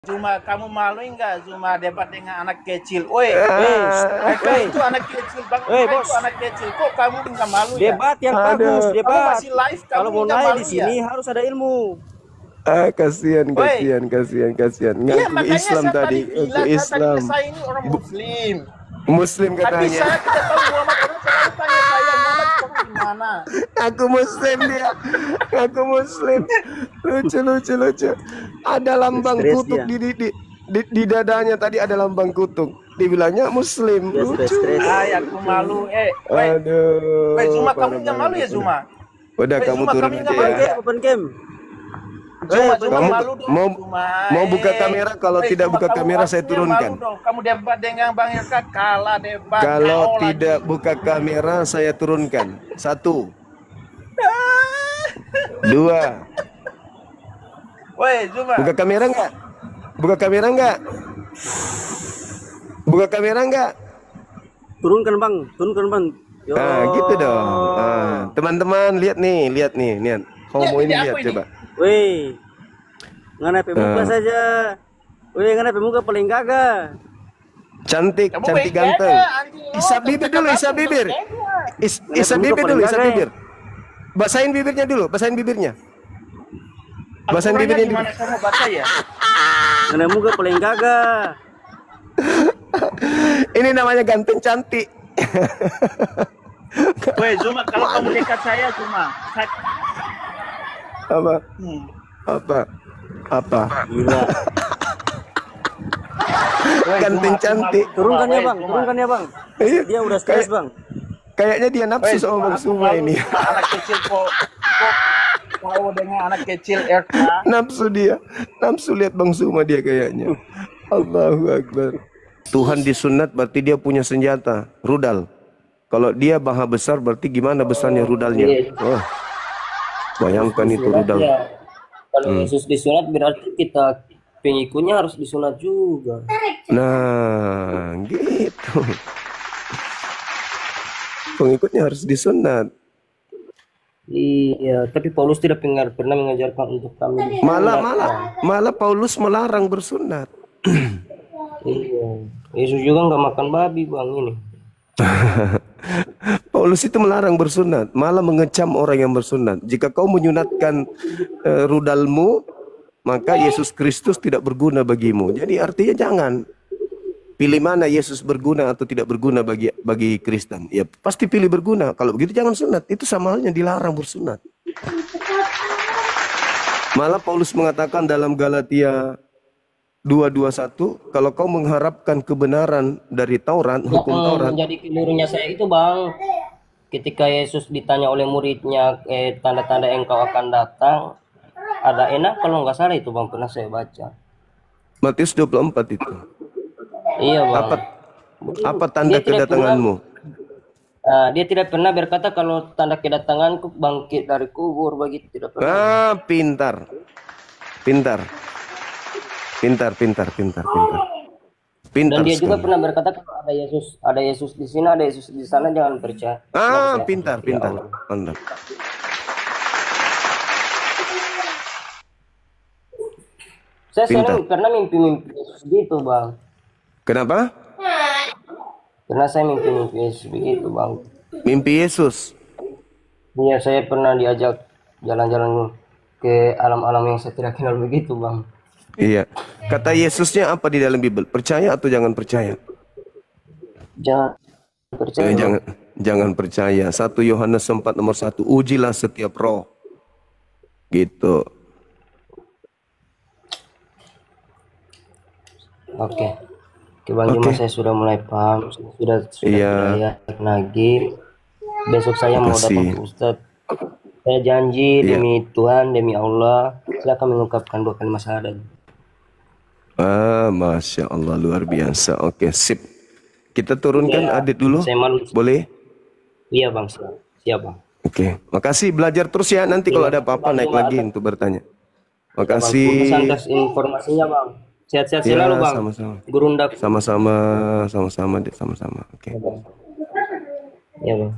Zuma, kamu malu enggak Zuma debat dengan anak kecil? Woi, mereka itu anak kecil, bang. Mereka bos. itu anak kecil. Kok kamu enggak malu ya? Debat yang bagus, Kamu debat. masih live, kamu Kalau mau enggak naik malu di sini ya? harus ada ilmu. Woi, Kasihan. iya Ngaku makanya Islam saya tadi, tadi ngaku bilang kan tadi Islam. saya ini orang Muslim. Muslim Tapi katanya. saya tidak tahu Muhammad, orang selalu tanya saya Muhammad orang gimana. Aku Muslim dia. Ngaku Muslim. Lucu. Ada lambang Stres kutuk dia. di dadanya tadi, ada lambang kutuk. Dibilangnya Muslim. Dia sudah Lucu. stres. Aku malu. Woi, Aduh. Zuma, kamu parah enggak malu ya banget. Zuma? Udah Woi, kamu Zuma, turun kamu aja enggak malu ya. ya? Open game. Zuma Kamu malu dong. mau buka kamera, kalau tidak Zuma, buka kamu kamera saya harusnya turunkan. malu dong. Kamu debat dengan Bang Irka kalah debat. Kalau KO tidak lagi. buka kamera saya turunkan. 1, 2. Woi, Zuma. Buka kamera enggak? Buka kamera enggak? Buka kamera enggak? Turunkan bang. Yo. Gitu dong. Teman-teman lihat nih. Homo ini Lihat lihat aku ini. coba. Weh, ngana pemuka saja. Weh, ngana pemuka paling gagah. Cantik Kamu baik ganteng. aja, anjing. Isap bibir dulu, isap bibir. Isap bibir dulu, isap bibir. Basahin bibirnya dulu, basahin bibirnya. Basahin Al-Qurannya bibirnya dulu. gimana kamu baca ya? Ngana muka paling gagah. Ini namanya ganteng cantik. Woi, Zuma, kalau kamu dekat saya, Zuma. Apa? Gila. Woi, Ganteng Zuma, cantik. Turunkan ya Woi, bang. Zuma. Turunkan ya bang. Iya. Dia udah stres bang. Kayaknya dia nafsu Woi, sama Bang aku Suma malu ini. sama anak kecil kok kau dengan anak kecil RK. Nafsu lihat Bang Suma dia kayaknya. Allahu Akbar. Tuhan disunat berarti dia punya senjata, rudal. Kalau dia maha besar berarti gimana besarnya rudalnya? Oh, bayangkan itu rudal. Kalau Yesus disunat berarti kita pengikutnya harus disunat juga. Nah, gitu. Pengikutnya harus disunat. Iya, tapi Paulus tidak pernah mengajarkan untuk kami. Malah Paulus melarang bersunat. Iya, Yesus juga nggak makan babi bang ini. Paulus itu melarang bersunat, malah mengecam orang yang bersunat. Jika kau menyunatkan rudalmu, maka Yesus Kristus tidak berguna bagimu. Jadi artinya jangan pilih mana Yesus berguna atau tidak berguna bagi Kristen. Ya pasti pilih berguna. Kalau begitu jangan sunat. Itu sama halnya dilarang bersunat. Malah Paulus mengatakan dalam Galatia 2:21, kalau kau mengharapkan kebenaran dari Taurat, hukum Taurat. Menjadi kelirunya saya itu bang, ketika Yesus ditanya oleh muridnya, tanda-tanda engkau akan datang, ada enak kalau nggak salah itu bang, pernah saya baca. Matius 24 itu. Iya bang. Apa tanda kedatanganmu? Dia tidak pernah berkata kalau tanda kedatanganku bangkit dari kubur begitu, tidak pernah. Pintar. Dan dia juga pernah berkata kalau ada Yesus di sini, ada Yesus di sana, jangan percaya. Pintar. Mantap. Saya pernah mimpi Yesus gitu bang. Kenapa? Karena saya mimpi Yesus begitu bang. Mimpi Yesus. Iya, saya pernah diajak jalan-jalan ke alam-alam yang saya tidak kenal begitu bang. Iya. Kata Yesusnya apa di dalam Bible? Percaya atau jangan percaya? Jangan percaya. Jangan percaya. 1 Yohanes 4:1, ujilah setiap roh. Gitu. Oke. Bang Juma, saya sudah mulai paham. Sudah Iya. lagi. Besok saya mau datang ke Ustadz. Saya janji demi Tuhan, demi Allah, saya akan mengungkapkan 2 kalimat syahadat. Masya Allah, luar biasa. Oke, sip. Kita turunkan Adit dulu. Saya malu. Boleh? Iya bang, siap bang. Oke, makasih. Belajar terus ya. Nanti kalau ada apa-apa naik lagi untuk bertanya. Makasih. Atas informasinya bang. Sehat-sehat selalu bang. Sama-sama. Gurundak. Sama-sama, Dit. Sama-sama. Oke. Iya bang.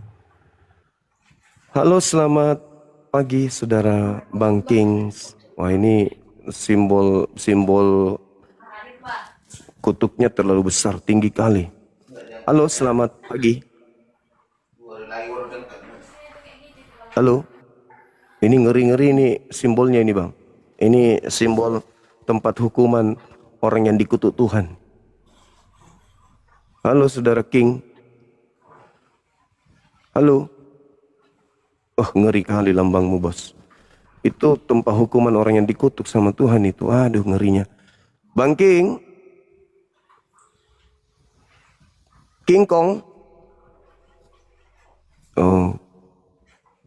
Halo, selamat pagi saudara Bang Kings. Wah, ini simbol Kutuknya terlalu besar, tinggi kali. Halo, selamat pagi. Halo. Ini ngeri-ngeri ini simbolnya ini bang. Ini simbol tempat hukuman orang yang dikutuk Tuhan. Halo saudara King. Halo. Oh ngeri kali lambangmu bos. Itu tempat hukuman orang yang dikutuk sama Tuhan itu. Aduh ngerinya. Bang King. King Kong. Oh.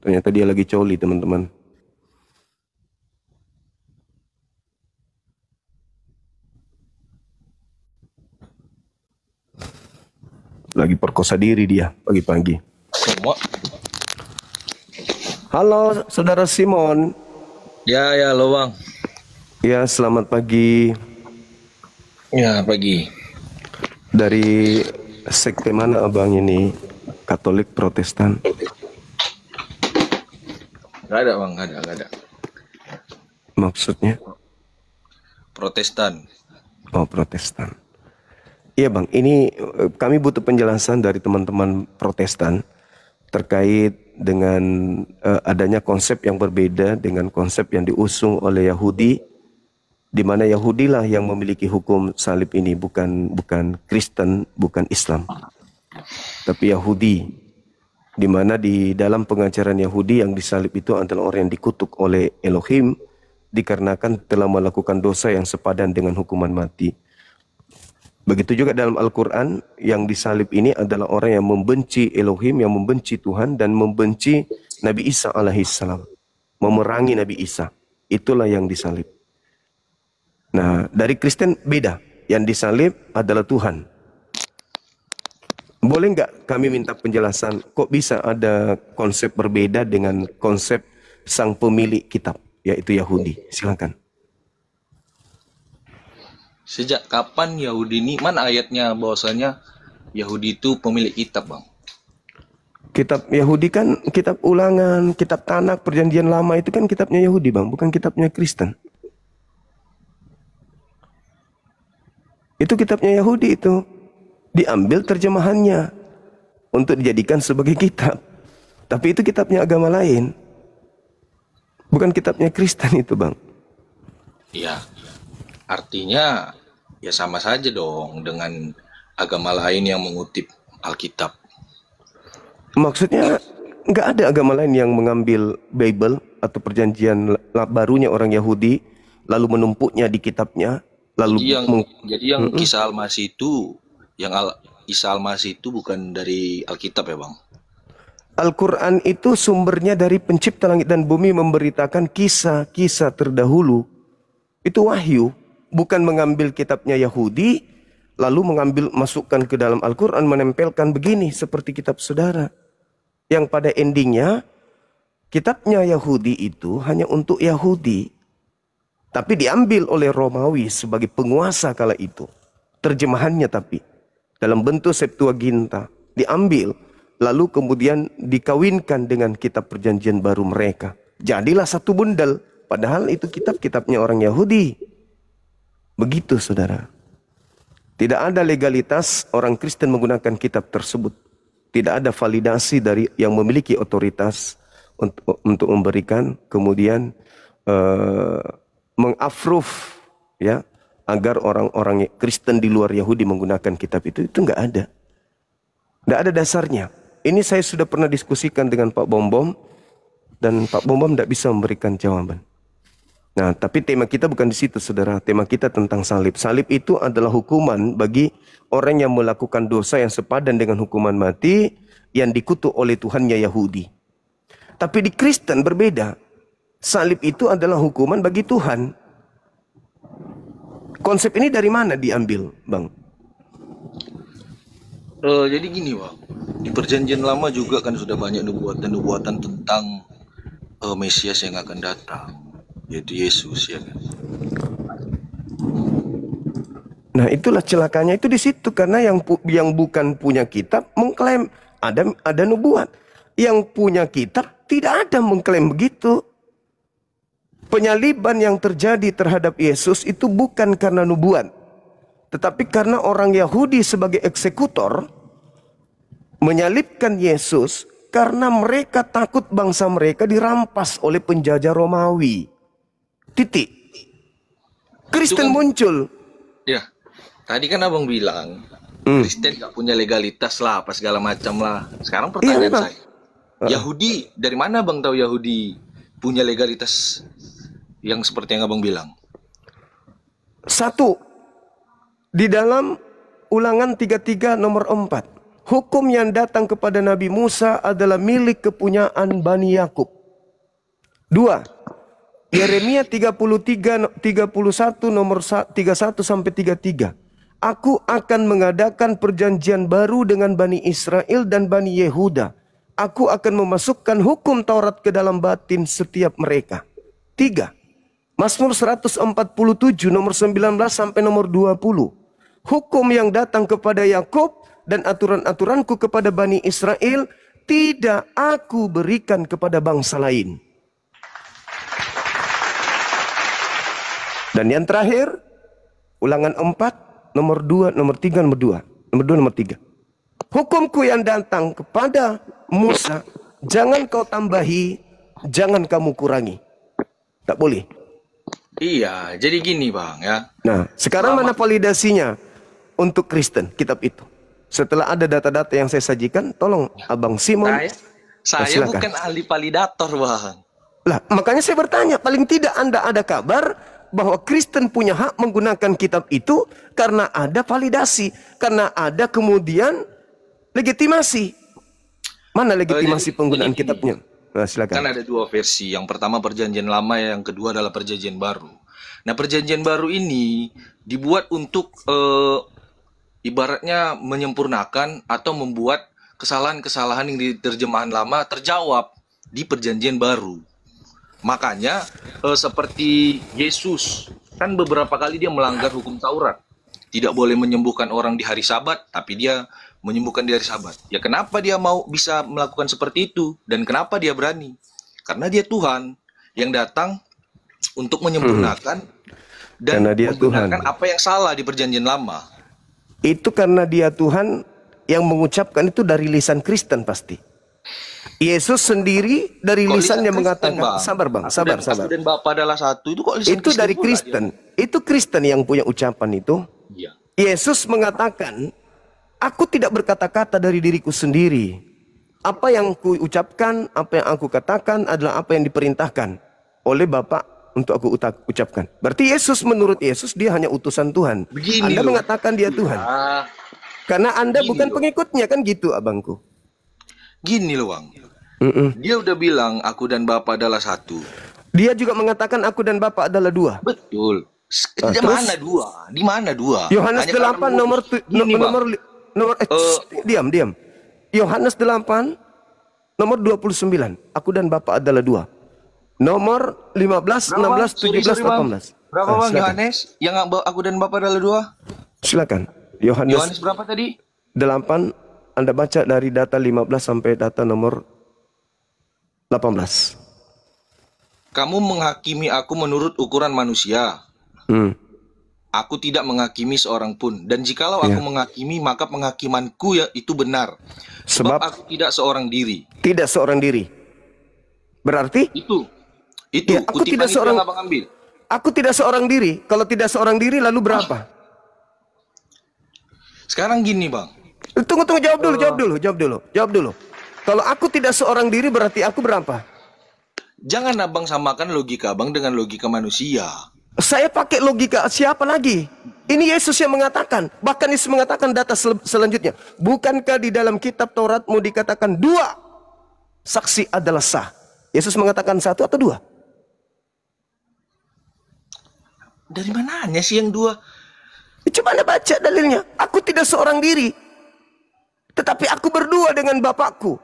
Ternyata dia lagi coli teman-teman. Lagi perkosa diri dia pagi-pagi. Semua. Halo saudara Simon. Ya, lo bang. Ya selamat pagi. Ya, pagi. Dari sekte mana abang ini? Katolik, Protestan? Gak ada bang, gak ada. Maksudnya? Protestan. Oh Protestan. Iya bang, ini kami butuh penjelasan dari teman-teman Protestan terkait dengan adanya konsep yang berbeda dengan konsep yang diusung oleh Yahudi, di mana Yahudi lah yang memiliki hukum salib ini, bukan Kristen, bukan Islam, tapi Yahudi, di mana di dalam pengajaran Yahudi yang disalib itu adalah orang yang dikutuk oleh Elohim dikarenakan telah melakukan dosa yang sepadan dengan hukuman mati. Begitu juga dalam Al-Quran, yang disalib ini adalah orang yang membenci Elohim, yang membenci Tuhan, dan membenci Nabi Isa alaihissalam. Memerangi Nabi Isa. Itulah yang disalib. Nah, dari Kristen beda. Yang disalib adalah Tuhan. Boleh nggak kami minta penjelasan, kok bisa ada konsep berbeda dengan konsep sang pemilik kitab, yaitu Yahudi? Silakan. Sejak kapan Yahudi ini, mana ayatnya bahwasanya Yahudi itu pemilik kitab bang? Kitab Yahudi kan kitab Ulangan, kitab Tanak, Perjanjian Lama itu kan kitabnya Yahudi bang, bukan kitabnya Kristen. Itu kitabnya Yahudi itu. Diambil terjemahannya untuk dijadikan sebagai kitab. Tapi itu kitabnya agama lain. Bukan kitabnya Kristen itu bang. Iya. Artinya ya sama saja dong dengan agama lain yang mengutip Alkitab. Maksudnya nggak ada agama lain yang mengambil Bible atau perjanjian barunya orang Yahudi lalu menumpuknya di kitabnya. Lalu Jadi yang Kisah Al-Masih itu, Isa Al-Masih itu bukan dari Alkitab ya bang? Al-Quran itu sumbernya dari pencipta langit dan bumi, memberitakan kisah-kisah terdahulu. Itu wahyu. Bukan mengambil kitabnya Yahudi, lalu masukkan ke dalam Al-Quran, menempelkan begini seperti kitab saudara. Yang pada endingnya, kitabnya Yahudi itu hanya untuk Yahudi. Tapi diambil oleh Romawi sebagai penguasa kala itu. Terjemahannya tapi, dalam bentuk Septuaginta, diambil. Lalu kemudian dikawinkan dengan kitab perjanjian baru mereka. Jadilah satu bundel, padahal itu kitab-kitabnya orang Yahudi. Begitu saudara. Tidak ada legalitas orang Kristen menggunakan kitab tersebut. Tidak ada validasi dari yang memiliki otoritas untuk memberikan, kemudian meng-approve ya, agar orang-orang Kristen di luar Yahudi menggunakan kitab itu nggak ada. Nggak ada dasarnya. Ini saya sudah pernah diskusikan dengan Pak Bombom, dan Pak Bombom tidak bisa memberikan jawaban. Nah, tapi tema kita bukan di situ, saudara. Tema kita tentang salib. Salib itu adalah hukuman bagi orang yang melakukan dosa yang sepadan dengan hukuman mati yang dikutuk oleh Tuhannya Yahudi. Tapi di Kristen berbeda. Salib itu adalah hukuman bagi Tuhan. Konsep ini dari mana diambil, Bang? Jadi gini bang, di Perjanjian Lama juga kan sudah banyak nubuatan tentang Mesias yang akan datang, yaitu Yesus ya kan. Nah itulah celakanya itu di situ, karena yang bukan punya kitab mengklaim ada nubuat, yang punya kitab tidak ada mengklaim begitu. Penyaliban yang terjadi terhadap Yesus itu bukan karena nubuat, Tetapi karena orang Yahudi sebagai eksekutor menyalibkan Yesus karena mereka takut bangsa mereka dirampas oleh penjajah Romawi. Titik. Kristen muncul. Ya, tadi kan abang bilang Kristen gak punya legalitas lah, apa segala macam lah. Sekarang pertanyaan saya, Yahudi, dari mana abang tahu Yahudi punya legalitas yang seperti yang abang bilang? Satu, di dalam Ulangan 33 nomor 4, hukum yang datang kepada Nabi Musa adalah milik kepunyaan Bani Yakub. Dua, Yeremia 31 nomor 31 sampai 33. Aku akan mengadakan perjanjian baru dengan Bani Israel dan Bani Yehuda. Aku akan memasukkan hukum Taurat ke dalam batin setiap mereka. Tiga, Mazmur 147 nomor 19 sampai nomor 20. Hukum yang datang kepada Yakub dan aturan-aturanku kepada Bani Israel tidak aku berikan kepada bangsa lain. Dan yang terakhir, Ulangan 4 nomor 2, nomor 3, nomor 2. Nomor 2, nomor 3. Hukumku yang datang kepada Musa, jangan kau tambahi, jangan kamu kurangi. Tak boleh. Iya, jadi gini bang ya. Nah, sekarang mana validasinya untuk Kristen kitab itu? Setelah ada data-data yang saya sajikan, tolong Abang Simon. Saya bukan ahli validator bang. Lah, makanya saya bertanya, paling tidak Anda ada kabar bahwa Kristen punya hak menggunakan kitab itu karena ada validasi, karena ada kemudian legitimasi. Mana legitimasi penggunaan kitabnya? Nah, silakan. Kan ada dua versi. Yang pertama perjanjian lama, yang kedua adalah perjanjian baru. Nah, perjanjian baru ini dibuat untuk ibaratnya menyempurnakan atau membuat kesalahan-kesalahan yang di terjemahan lama terjawab di perjanjian baru. Makanya seperti Yesus, kan beberapa kali dia melanggar hukum Taurat. Tidak boleh menyembuhkan orang di hari Sabat, tapi dia menyembuhkan di hari Sabat. Ya kenapa dia mau bisa melakukan seperti itu? Dan kenapa dia berani? Karena dia Tuhan yang datang untuk menyempurnakan dan menggunakan apa yang salah di perjanjian lama. Itu karena dia Tuhan yang mengucapkan itu dari lisan Kristen pasti. Yesus sendiri dari lisannya mengatakan, bang. Sabar bang, sabar. Aku dan Bapa adalah satu, itu kok lisan itu Kristen dari Kristen. Ya? Itu Kristen yang punya ucapan itu. Ya. Yesus mengatakan, aku tidak berkata-kata dari diriku sendiri. Apa yang ku ucapkan, apa yang aku katakan adalah apa yang diperintahkan oleh Bapa untuk aku ucapkan. Berarti Yesus, menurut Yesus, dia hanya utusan Tuhan. Begini Anda loh. mengatakan dia Tuhan. Karena Anda bukan pengikutnya, kan gitu abangku. Gini loh bang. Dia udah bilang aku dan Bapa adalah satu. Dia juga mengatakan aku dan Bapa adalah dua. Betul. Di mana dua? Di mana dua? Yohanes 8 nomor diam. Yohanes 8 nomor 29. Aku dan Bapa adalah dua. Nomor 15, 16, 17, 18. Berapa bang Yohanes? Yang aku dan Bapa adalah dua? Silakan. Yohanes berapa tadi? 8. Anda baca dari data 15 sampai data nomor 18. Kamu menghakimi aku menurut ukuran manusia. Aku tidak menghakimi seorang pun. Dan jikalau aku menghakimi, maka penghakimanku ya itu benar. Sebab aku tidak seorang diri. Tidak seorang diri. Berarti? Itu ya, aku tidak seorang. Yang abang ambil. Aku tidak seorang diri. Kalau tidak seorang diri, lalu berapa? Sekarang gini bang. Tunggu, jawab dulu. Kalau aku tidak seorang diri, berarti aku berapa? Jangan abang samakan logika abang dengan logika manusia. Saya pakai logika siapa lagi? Ini Yesus yang mengatakan. Bahkan Yesus mengatakan data selanjutnya. Bukankah di dalam kitab Tauratmu dikatakan dua saksi adalah sah? Yesus mengatakan satu atau dua? Dari mananya sih yang dua? Coba Anda baca dalilnya. Aku tidak seorang diri, tetapi aku berdua dengan Bapakku.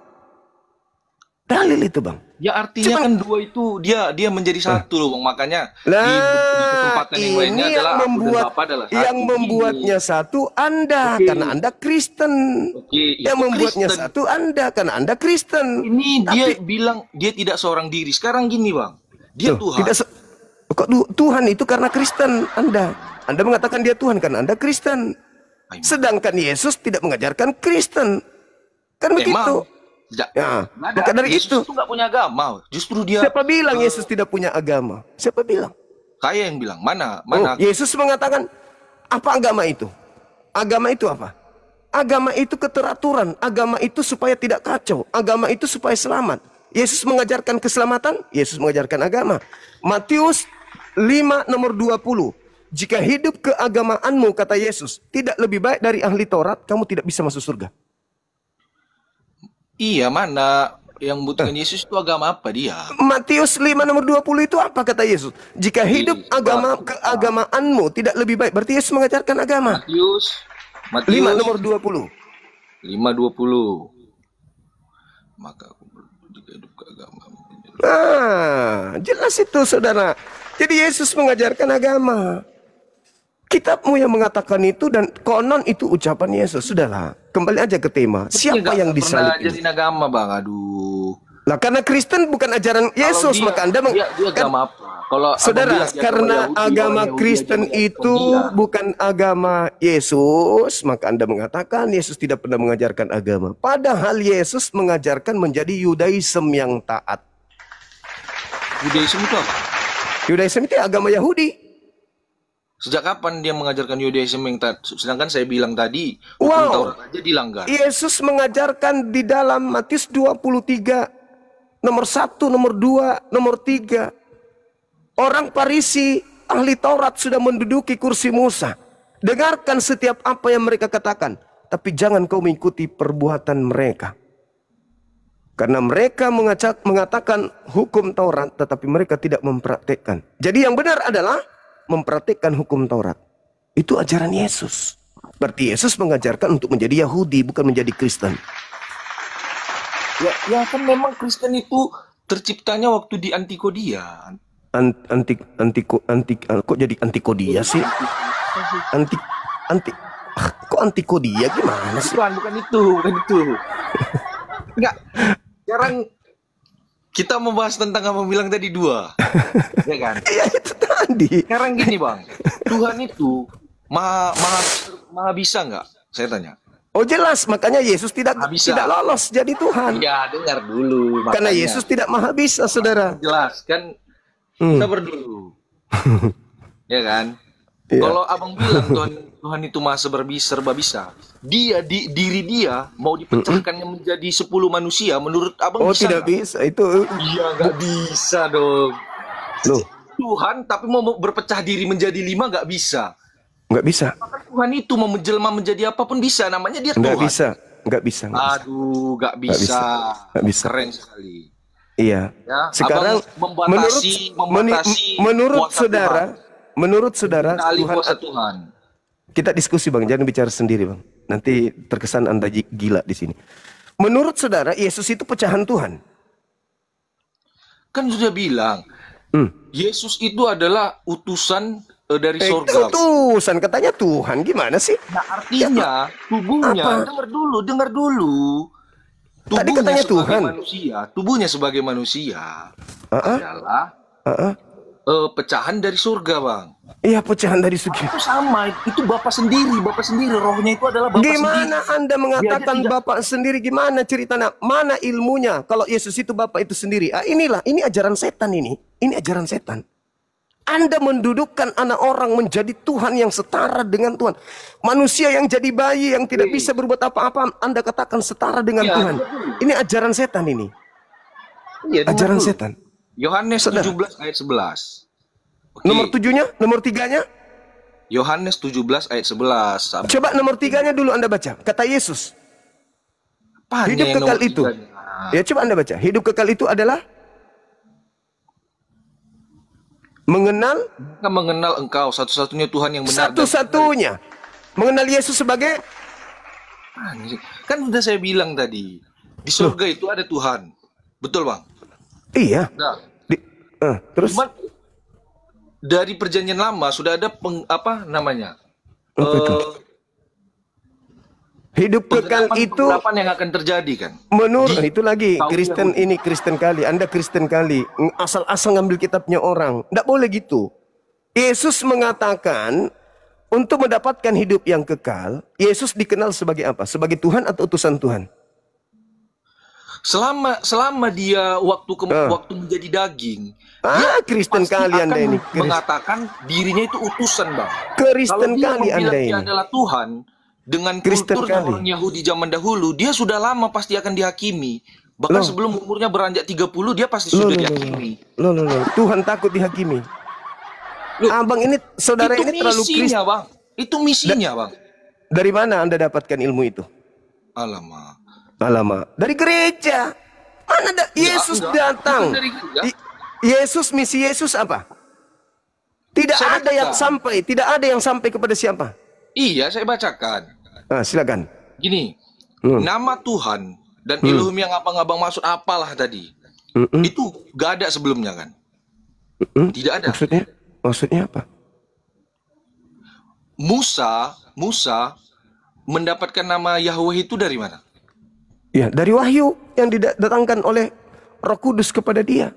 Dalil itu bang. Ya artinya kan dua itu dia menjadi satu loh bang. Makanya di kesempatan yang lainnya adalah aku dan Bapa adalah satu. Yang membuatnya satu Anda karena Anda Kristen. Yang membuatnya Kristen. Satu Anda karena Anda Kristen. Ini dia bilang dia tidak seorang diri. Sekarang gini bang. Dia Tuhan. Kok Tuhan itu karena Kristen Anda? Anda mengatakan dia Tuhan karena Anda Kristen. Sedangkan Yesus tidak mengajarkan Kristen. Kan begitu. Tidak. Ya, Nggak ada. maka dari Yesus itu. nggak punya agama. Justru dia. Siapa bilang Yesus tidak punya agama? Siapa bilang? Saya yang bilang. Mana? Oh, Yesus mengatakan, apa agama itu? Agama itu apa? Agama itu keteraturan. Agama itu supaya tidak kacau. Agama itu supaya selamat. Yesus mengajarkan keselamatan. Yesus mengajarkan agama. Matius 5 nomor 20. Jika hidup keagamaanmu, kata Yesus, tidak lebih baik dari ahli Taurat, kamu tidak bisa masuk surga. Iya, mana yang membutuhkan Yesus itu agama apa dia? Matius 5 nomor 20 itu apa kata Yesus? Jika hidup keagamaanmu tidak lebih baik. Berarti Yesus mengajarkan agama. Matius 5 nomor 20. 5:20. Maka aku jika hidup keagama. Jelas itu saudara. Jadi Yesus mengajarkan agama. Kitabmu yang mengatakan itu dan konon itu ucapan Yesus. Sudahlah, kembali aja ke tema. Siapa yang disalib ini? Jadi agama, Bang. Aduh. Lah karena Kristen bukan ajaran Yesus, maka Anda dia agama apa? Kalau saudara, karena agama Kristen itu bukan agama Yesus, maka Anda mengatakan Yesus tidak pernah mengajarkan agama. Padahal Yesus mengajarkan menjadi Yudaism yang taat. Yudaism itu apa? Yudaism itu agama Yahudi. Sejak kapan dia mengajarkan Yudaism yang sedangkan saya bilang tadi hukum Taurat aja dilanggar. Yesus mengajarkan di dalam Matius 23 nomor 1, nomor 2, nomor 3. Orang Farisi ahli Taurat sudah menduduki kursi Musa. Dengarkan setiap apa yang mereka katakan, tapi jangan kau mengikuti perbuatan mereka. Karena mereka mengatakan hukum Taurat, tetapi mereka tidak mempraktekkan. Jadi yang benar adalah mempraktikkan hukum Taurat. Itu ajaran Yesus. Berarti Yesus mengajarkan untuk menjadi Yahudi, bukan menjadi Kristen. Ya kan memang Kristen itu terciptanya waktu di Antikodia. Kok jadi Antikodia sih? Kok Antikodia gimana sih? Bukan itu. Enggak. Sekarang kita membahas tentang apa bilang tadi 2. Ya kan? Iya itu tadi. Sekarang gini, Bang. Tuhan itu maha bisa nggak? Saya tanya. Oh jelas, makanya Yesus tidak lolos jadi Tuhan. Ya, dengar dulu. Karena Yesus tidak maha bisa, saudara. Jelas, kan sabar dulu. Ya kan? Iya. Kalau abang bilang Tuhan itu maha serba bisa, diri dia mau dipecahkannya menjadi 10 manusia, menurut abang Oh bisa tidak gak? bisa, itu. Iya nggak bisa dong. Loh, Tuhan tapi mau berpecah diri menjadi 5 nggak bisa. nggak bisa. Maka Tuhan itu mau menjelma menjadi apapun bisa, namanya dia Tuhan. Nggak bisa. Aduh, nggak bisa. Nggak bisa. Keren sekali. Iya. Ya, Sekarang abang membatasi menurut kuasa saudara, Tuhan, kuasa Tuhan. Tuhan. Kita diskusi bang, jangan bicara sendiri bang. Nanti terkesan Anda gila di sini. Menurut saudara, Yesus itu pecahan Tuhan. Kan sudah bilang, Yesus itu adalah utusan dari Itu sorga. utusan, katanya Tuhan, gimana sih? Nah, artinya tubuhnya, Apa? dengar dulu. Tadi katanya sebagai Tuhan. Tubuhnya sebagai manusia adalah pecahan dari surga, Bang. Iya, pecahan dari segi. Itu sama, itu Bapak sendiri, rohnya itu adalah Bapak sendiri. Gimana Anda mengatakan Dia Bapak sendiri? Gimana ceritanya? Mana ilmunya? Kalau Yesus itu Bapak itu sendiri. Ini ajaran setan ini. Ini ajaran setan. Anda mendudukkan anak orang menjadi Tuhan yang setara dengan Tuhan. Manusia yang jadi bayi yang tidak bisa berbuat apa-apa, Anda katakan setara dengan Tuhan. Ini ajaran setan ini. Iya, Ajaran dulu. setan. Yohanes Saudara. 17 ayat 11. Oke. Nomor 7-nya, nomor 3-nya. Yohanes 17 ayat 11. Coba nomor 3-nya dulu Anda baca. Kata Yesus, Apaan hidup yang kekal nomor itu. tiganya? Ya coba Anda baca. Hidup kekal itu adalah mengenal Kita mengenal Engkau satu-satunya Tuhan yang benar. satu-satunya. Mengenal Yesus sebagai Kan sudah saya bilang tadi, di surga itu ada Tuhan. Betul, Bang? iya. Nah, Terus cuman dari perjanjian lama sudah ada apa namanya? Apa itu? Hidup kekal itu Pengharapan yang akan terjadi kan. menurut itu lagi kaum Kristen ini Kristen kali, Anda Kristen kali, asal-asal ngambil kitabnya orang. Tidak boleh gitu. Yesus mengatakan untuk mendapatkan hidup yang kekal, Yesus dikenal sebagai apa? Sebagai Tuhan atau utusan Tuhan? Selama dia waktu menjadi daging, dia Kristen pasti kali akan Anda ini. mengatakan dirinya itu utusan, Bang. Kristen Kalau dia kali mau Anda bilang dia ini. adalah Tuhan, dengan Kristen kulturnya kali. orang Yahudi zaman dahulu, dia sudah lama pasti akan dihakimi. Bahkan sebelum umurnya beranjak 30, dia pasti sudah dihakimi. Loh. Tuhan takut dihakimi. Loh, Abang ini, saudara itu ini terlalu Kristen. misinya, Bang. Itu misinya, Bang. Dari mana Anda dapatkan ilmu itu? Alamak. Dari gereja. Mana Yesus datang? Bukan dari gereja. Yesus, misi Yesus apa? Tidak ada yang sampai. Tidak ada yang sampai kepada siapa? Iya, saya bacakan. Silakan. Gini, nama Tuhan dan Elohim yang abang-abang maksud apalah tadi, itu gak ada sebelumnya kan? Tidak ada. Maksudnya apa? Musa mendapatkan nama Yahweh itu dari mana? Ya, dari wahyu yang didatangkan oleh Roh Kudus kepada dia.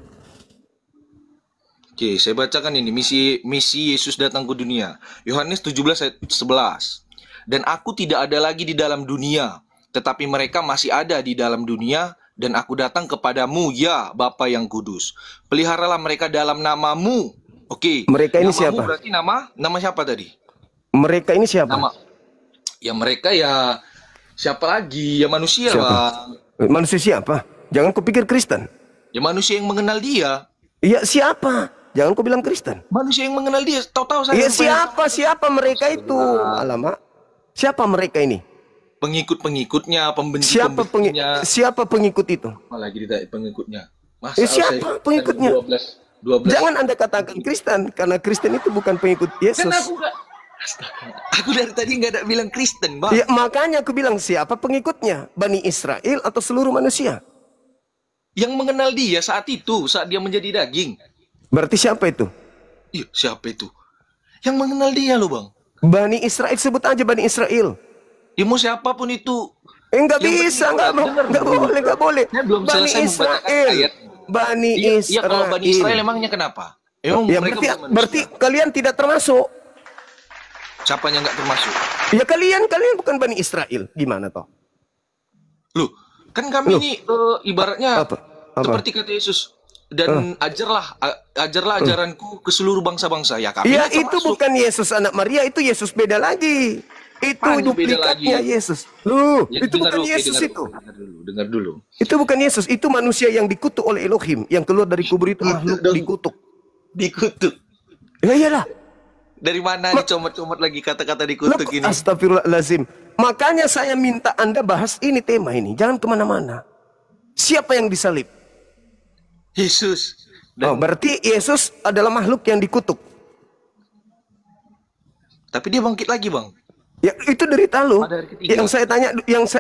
Oke, saya bacakan ini misi Yesus datang ke dunia. Yohanes 17 ayat 11. Dan aku tidak ada lagi di dalam dunia, tetapi mereka masih ada di dalam dunia, dan aku datang kepadamu, ya Bapa yang kudus. Peliharalah mereka dalam namamu. Oke. Mereka ini namamu siapa? Berarti nama siapa tadi? Mereka ini siapa? Mereka ya siapa lagi? Ya manusia, Siapa? Bang. Manusia siapa? Jangan kau pikir Kristen. Ya manusia yang mengenal dia. Iya, siapa? Jangan kau bilang Kristen. Manusia yang mengenal dia. Tahu-tahu saya. Iya, siapa mereka itu? Alamak. Siapa mereka ini? Pengikut-pengikutnya, pembenci-pembencinya. Siapa pengikut itu? Malah jadi pengikutnya. Masa Siapa pengikutnya? 12. Jangan Anda katakan Kristen, karena Kristen itu bukan pengikut Yesus. Kan aku dari tadi nggak ada bilang Kristen, Bang. Ya, makanya aku bilang siapa pengikutnya? Bani Israel atau seluruh manusia? Yang mengenal dia saat itu, saat dia menjadi daging. Berarti siapa itu? Iya, siapa itu? Yang mengenal dia loh, Bang. Bani Israel, sebut aja Bani Israel. Ya mau siapapun itu. Enggak bisa, enggak boleh. Saya belum Bani selesai membacakan Israel. ayat. Bani Iya, Israel. kalau Bani Israel emangnya kenapa? Emang Ya, mereka bukan berarti manusia? kalian tidak termasuk. Siapanya nggak termasuk? Ya kalian bukan Bani Israel. Gimana toh? Loh, kan kami ini ibaratnya Apa? seperti kata Yesus. Dan ajarlah ajaranku ke seluruh bangsa-bangsa. Ya kami Ya ini itu termasuk. bukan Yesus anak Maria, itu Yesus beda lagi. Itu Apaan beda duplikatnya lagi? Yesus. Loh, Ya, itu dengar bukan dulu, Yesus dengar itu. Dengar dulu. Itu bukan Yesus, itu manusia yang dikutuk oleh Elohim, yang keluar dari kubur itu makhluk dikutuk. Dikutuk. Ya iyalah. Dari mana dicomot-comot lagi kata-kata dikutuk ini? Astagfirullahalazim. Makanya saya minta Anda bahas ini tema ini, jangan kemana-mana. Siapa yang disalib? Yesus. Berarti Yesus adalah makhluk yang dikutuk. Tapi dia bangkit lagi, Bang. Ya itu derita lo. Pada hari ketiga. Yang saya tanya,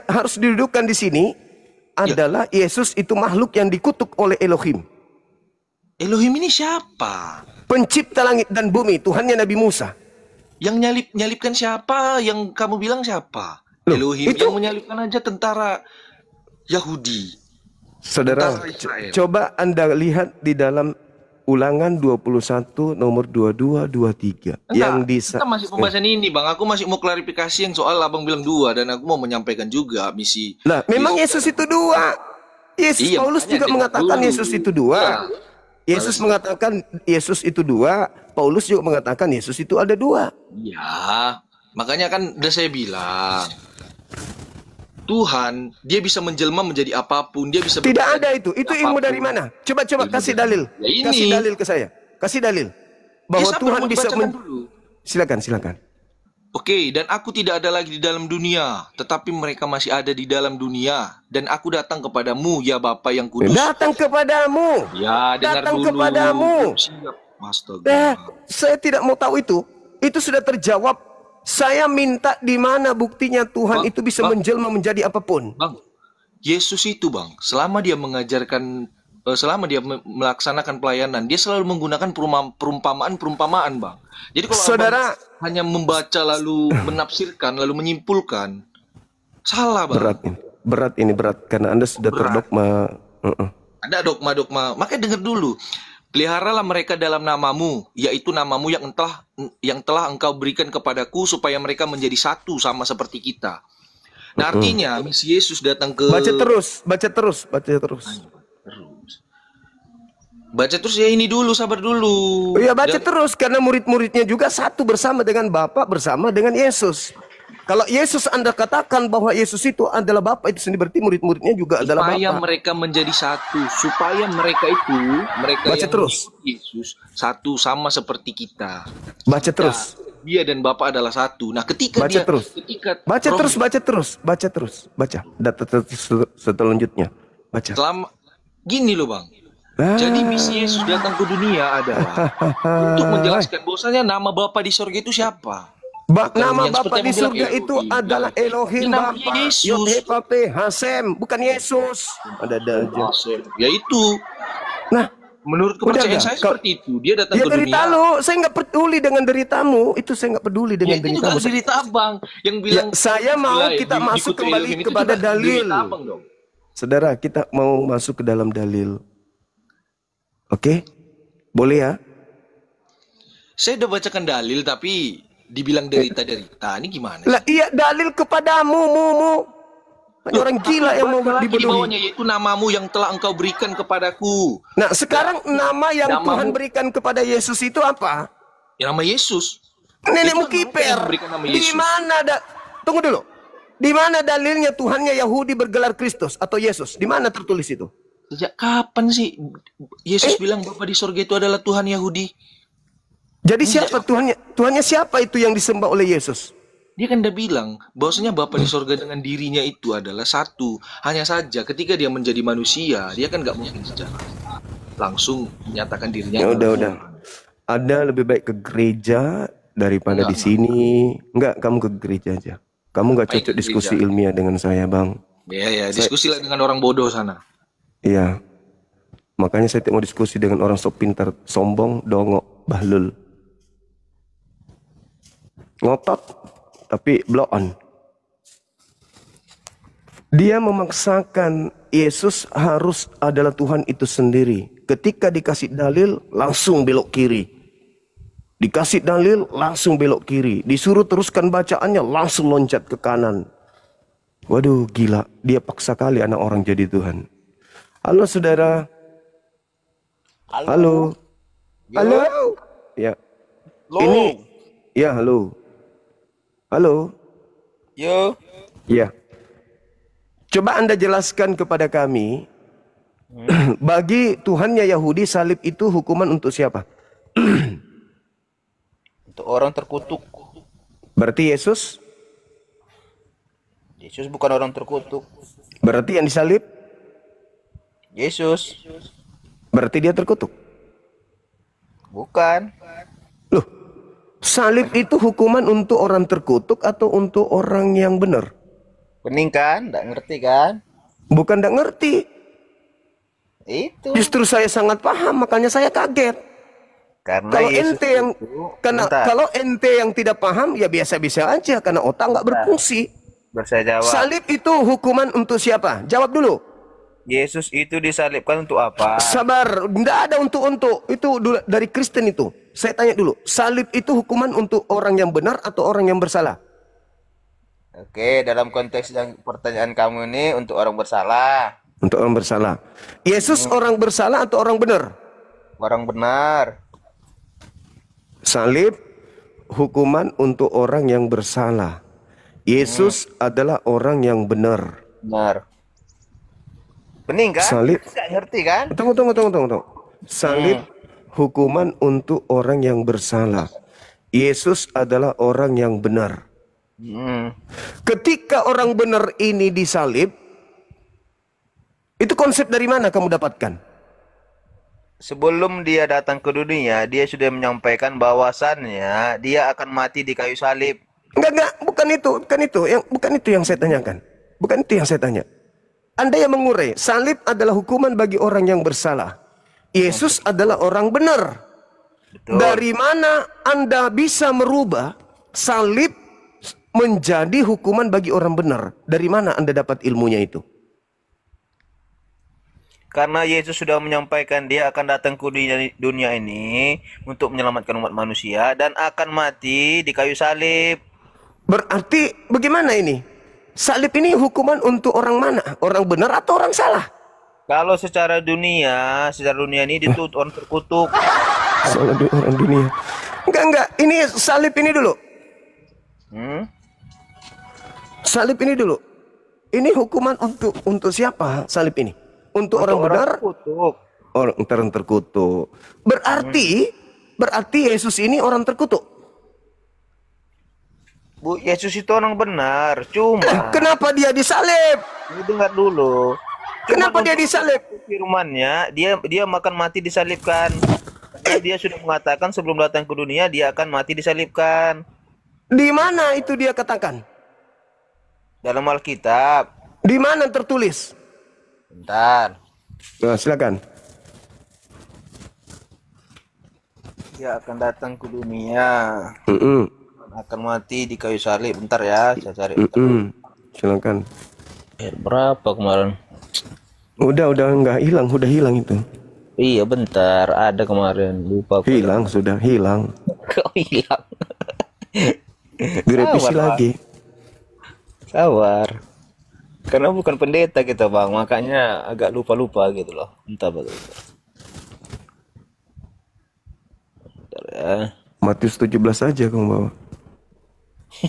harus didudukkan di sini adalah Yesus itu makhluk yang dikutuk oleh Elohim. Elohim ini siapa? Pencipta langit dan bumi, Tuhannya Nabi Musa. Yang nyalipkan siapa? Yang kamu bilang siapa? Loh, Elohim itu- yang menyalipkan aja tentara Yahudi. Saudara, Tentara Israel. coba Anda lihat di dalam Ulangan 21 nomor 22 23 yang Kita masih pembahasan ini, Bang. Aku masih mau klarifikasi yang soal Abang bilang 2 dan aku mau menyampaikan juga misi. Lah, memang Yesus itu 2. Yesus Iya, Paulus makanya juga dengar mengatakan dulu. Yesus itu 2. Iya. Yesus mengatakan Yesus itu 2. Paulus juga mengatakan Yesus itu ada 2. Ya, makanya kan udah saya bilang. Tuhan, dia bisa menjelma menjadi apapun, dia bisa Tidak berkata ada itu. Itu ilmu apapun. dari mana? Coba Ilmu kasih dari- dalil. Ya ini. Kasih dalil ke saya. Kasih dalil bahwa siapa Tuhan yang mau bisa dibacakan dulu? Silakan. Oke, dan aku tidak ada lagi di dalam dunia, tetapi mereka masih ada di dalam dunia, dan aku datang kepadamu, ya Bapa yang kudus. Datang kepadamu. Ya, dengar Datang dulu. kepadamu. Siap. Astaga. Saya tidak mau tahu itu. Itu sudah terjawab. Saya minta di mana buktinya Tuhan Bang, itu bisa Bang. menjelma menjadi apapun. Bang, Yesus itu, Bang, selama dia mengajarkan, selama dia melaksanakan pelayanan, dia selalu menggunakan perumpamaan, Bang. Jadi kalau Saudara, Abang hanya membaca lalu menafsirkan, lalu menyimpulkan, Salah, Bang. Berat karena Anda sudah terdogma. Ada dogma-dogma. Makanya dengar dulu. Peliharalah mereka dalam namamu, yaitu namamu yang telah engkau berikan kepadaku, supaya mereka menjadi satu sama seperti kita. Nah, artinya misi Yesus datang ke... Baca terus. Baca terus ya, ini dulu, sabar dulu. Oh iya, baca terus, karena murid-muridnya juga satu bersama dengan Bapa, bersama dengan Yesus. Kalau Yesus Anda katakan bahwa Yesus itu adalah Bapa, itu sendiri berarti murid-muridnya juga adalah Bapa. Supaya mereka menjadi satu, supaya mereka Baca yang terus. Yesus satu sama seperti kita. Baca terus. Dia dan Bapa adalah satu. Nah, ketika Baca terus. Baca terus. Data selanjutnya. Baca. Gini loh, Bang. Jadi misi Yesus datang ke dunia adalah untuk menjelaskan bahwasanya nama Bapa di surga itu siapa. Nama Bapa di surga itu adalah Elohim Bapa, Yod-Heh-Vah-Peh, Hasem, bukan Yesus. Ada aja. Ya itu. Nah, menurut kepercayaan saya seperti itu. Dia datang ke dunia. Derita lu, saya nggak peduli dengan deritamu. Itu saya nggak peduli dengan deritamu. Itu derita Abang yang bilang. Saya mau kita masuk kembali kepada dalil. Saudara, kita mau masuk ke dalam dalil. Oke? Boleh ya? Saya udah bacakan dalil tapi dibilang derita-derita. Ini gimana? Lah iya, dalil kepadamu, orang gila yang mau dibodohi. Di bawahnya yaitu namamu yang telah engkau berikan kepadaku. Nah, sekarang nama yang Tuhan berikan kepada Yesus itu apa? Ya, nama Yesus. Nenekmu kiper. Di mana tunggu dulu. Di mana dalilnya Tuhannya Yahudi bergelar Kristus atau Yesus? Di mana tertulis itu? Sejak kapan sih Yesus bilang Bapa di surga itu adalah Tuhan Yahudi? Jadi siapa Tuhannya siapa itu yang disembah oleh Yesus? Dia kan udah bilang bahwasanya Bapa di surga dengan dirinya itu adalah satu. Hanya saja ketika dia menjadi manusia, dia kan nggak mungkin secara langsung menyatakan dirinya. Ya udah. Ada lebih baik ke gereja daripada di sini. Enggak, kamu ke gereja aja. Kamu nggak cocok diskusi ilmiah dengan saya, Bang. Ya, diskusilah dengan orang bodoh sana. Iya. Makanya saya tidak mau diskusi dengan orang sok pintar, sombong, dongok, bahlul. Ngotot tapi blow on. Dia memaksakan Yesus harus adalah Tuhan itu sendiri. Ketika dikasih dalil langsung belok kiri. Dikasih dalil langsung belok kiri. Disuruh teruskan bacaannya langsung loncat ke kanan. Waduh, gila. Dia paksa kali anak orang jadi Tuhan. Halo saudara. Halo. Halo. Ya. Ini. Ya, halo. Halo. Yo. Ya. Coba Anda jelaskan kepada kami. Bagi Tuhannya Yahudi, salib itu hukuman untuk siapa? Untuk orang terkutuk. Berarti Yesus? Yesus bukan orang terkutuk. Berarti yang disalib? Yesus. Berarti dia terkutuk? Bukan. Loh, salib itu hukuman untuk orang terkutuk atau untuk orang yang benar? Pening kan? Nggak ngerti kan? Bukan nggak ngerti. Itu. Justru saya sangat paham, makanya saya kaget. Karena Kalau Yesus ente yang kalau ente yang tidak paham ya biasa-biasa aja karena otak nggak berfungsi. Saya jawab. Salib itu hukuman untuk siapa? Jawab dulu. Yesus itu disalibkan untuk apa? Sabar, tidak ada untuk itu dari Kristen itu. Saya tanya dulu, salib itu hukuman untuk orang yang benar atau orang yang bersalah? Oke, dalam konteks yang pertanyaan kamu ini untuk orang bersalah. Untuk orang bersalah. Yesus orang bersalah atau orang benar? Orang benar. Salib hukuman untuk orang yang bersalah. Yesus adalah orang yang benar. Benar. Bening kan? Salib. Nggak ngerti kan? Tunggu. Salib hukuman untuk orang yang bersalah. Yesus adalah orang yang benar. Ketika orang benar ini disalib, itu konsep dari mana kamu dapatkan? Sebelum dia datang ke dunia, dia sudah menyampaikan bahwasannya dia akan mati di kayu salib. Enggak, bukan itu yang saya tanyakan. Bukan itu yang saya tanya. Anda yang mengurai, salib adalah hukuman bagi orang yang bersalah. Yesus adalah orang benar. Betul. Dari mana Anda bisa merubah salib menjadi hukuman bagi orang benar. Dari mana Anda dapat ilmunya itu? Karena Yesus sudah menyampaikan dia akan datang ke dunia ini untuk menyelamatkan umat manusia dan akan mati di kayu salib. Berarti bagaimana ini? Salib ini hukuman untuk orang mana? Orang benar atau orang salah? Kalau secara dunia ini dituntut orang terkutuk. Salah orang dunia. Enggak. Ini salib ini dulu. Salib ini dulu. Ini hukuman untuk siapa salib ini? Untuk orang benar? Terkutuk. Orang terkutuk. Berarti Yesus ini orang terkutuk. Bu, Yesus itu orang benar. Cuma Kenapa dia disalib? dengar dulu. Kenapa dia disalib? Firman-Nya, dia akan mati disalibkan. Karena dia sudah mengatakan sebelum datang ke dunia dia akan mati disalibkan. Di mana itu dia katakan? Dalam Alkitab. Di mana tertulis? Bentar. Nah, silakan. Dia akan datang ke dunia. Akan mati di kayu salib. Bentar ya, saya cari. Silakan. Berapa kemarin? Udah enggak hilang, udah hilang itu. Iya, bentar. Ada kemarin, lupa. Hilang, sudah hilang. Kok hilang? Direvisi lagi. Sabar. Karena bukan pendeta kita, Bang. Makanya agak lupa-lupa gitu loh. Entah bagaimana. Bentar ya. Matius 17 aja kamu bawa.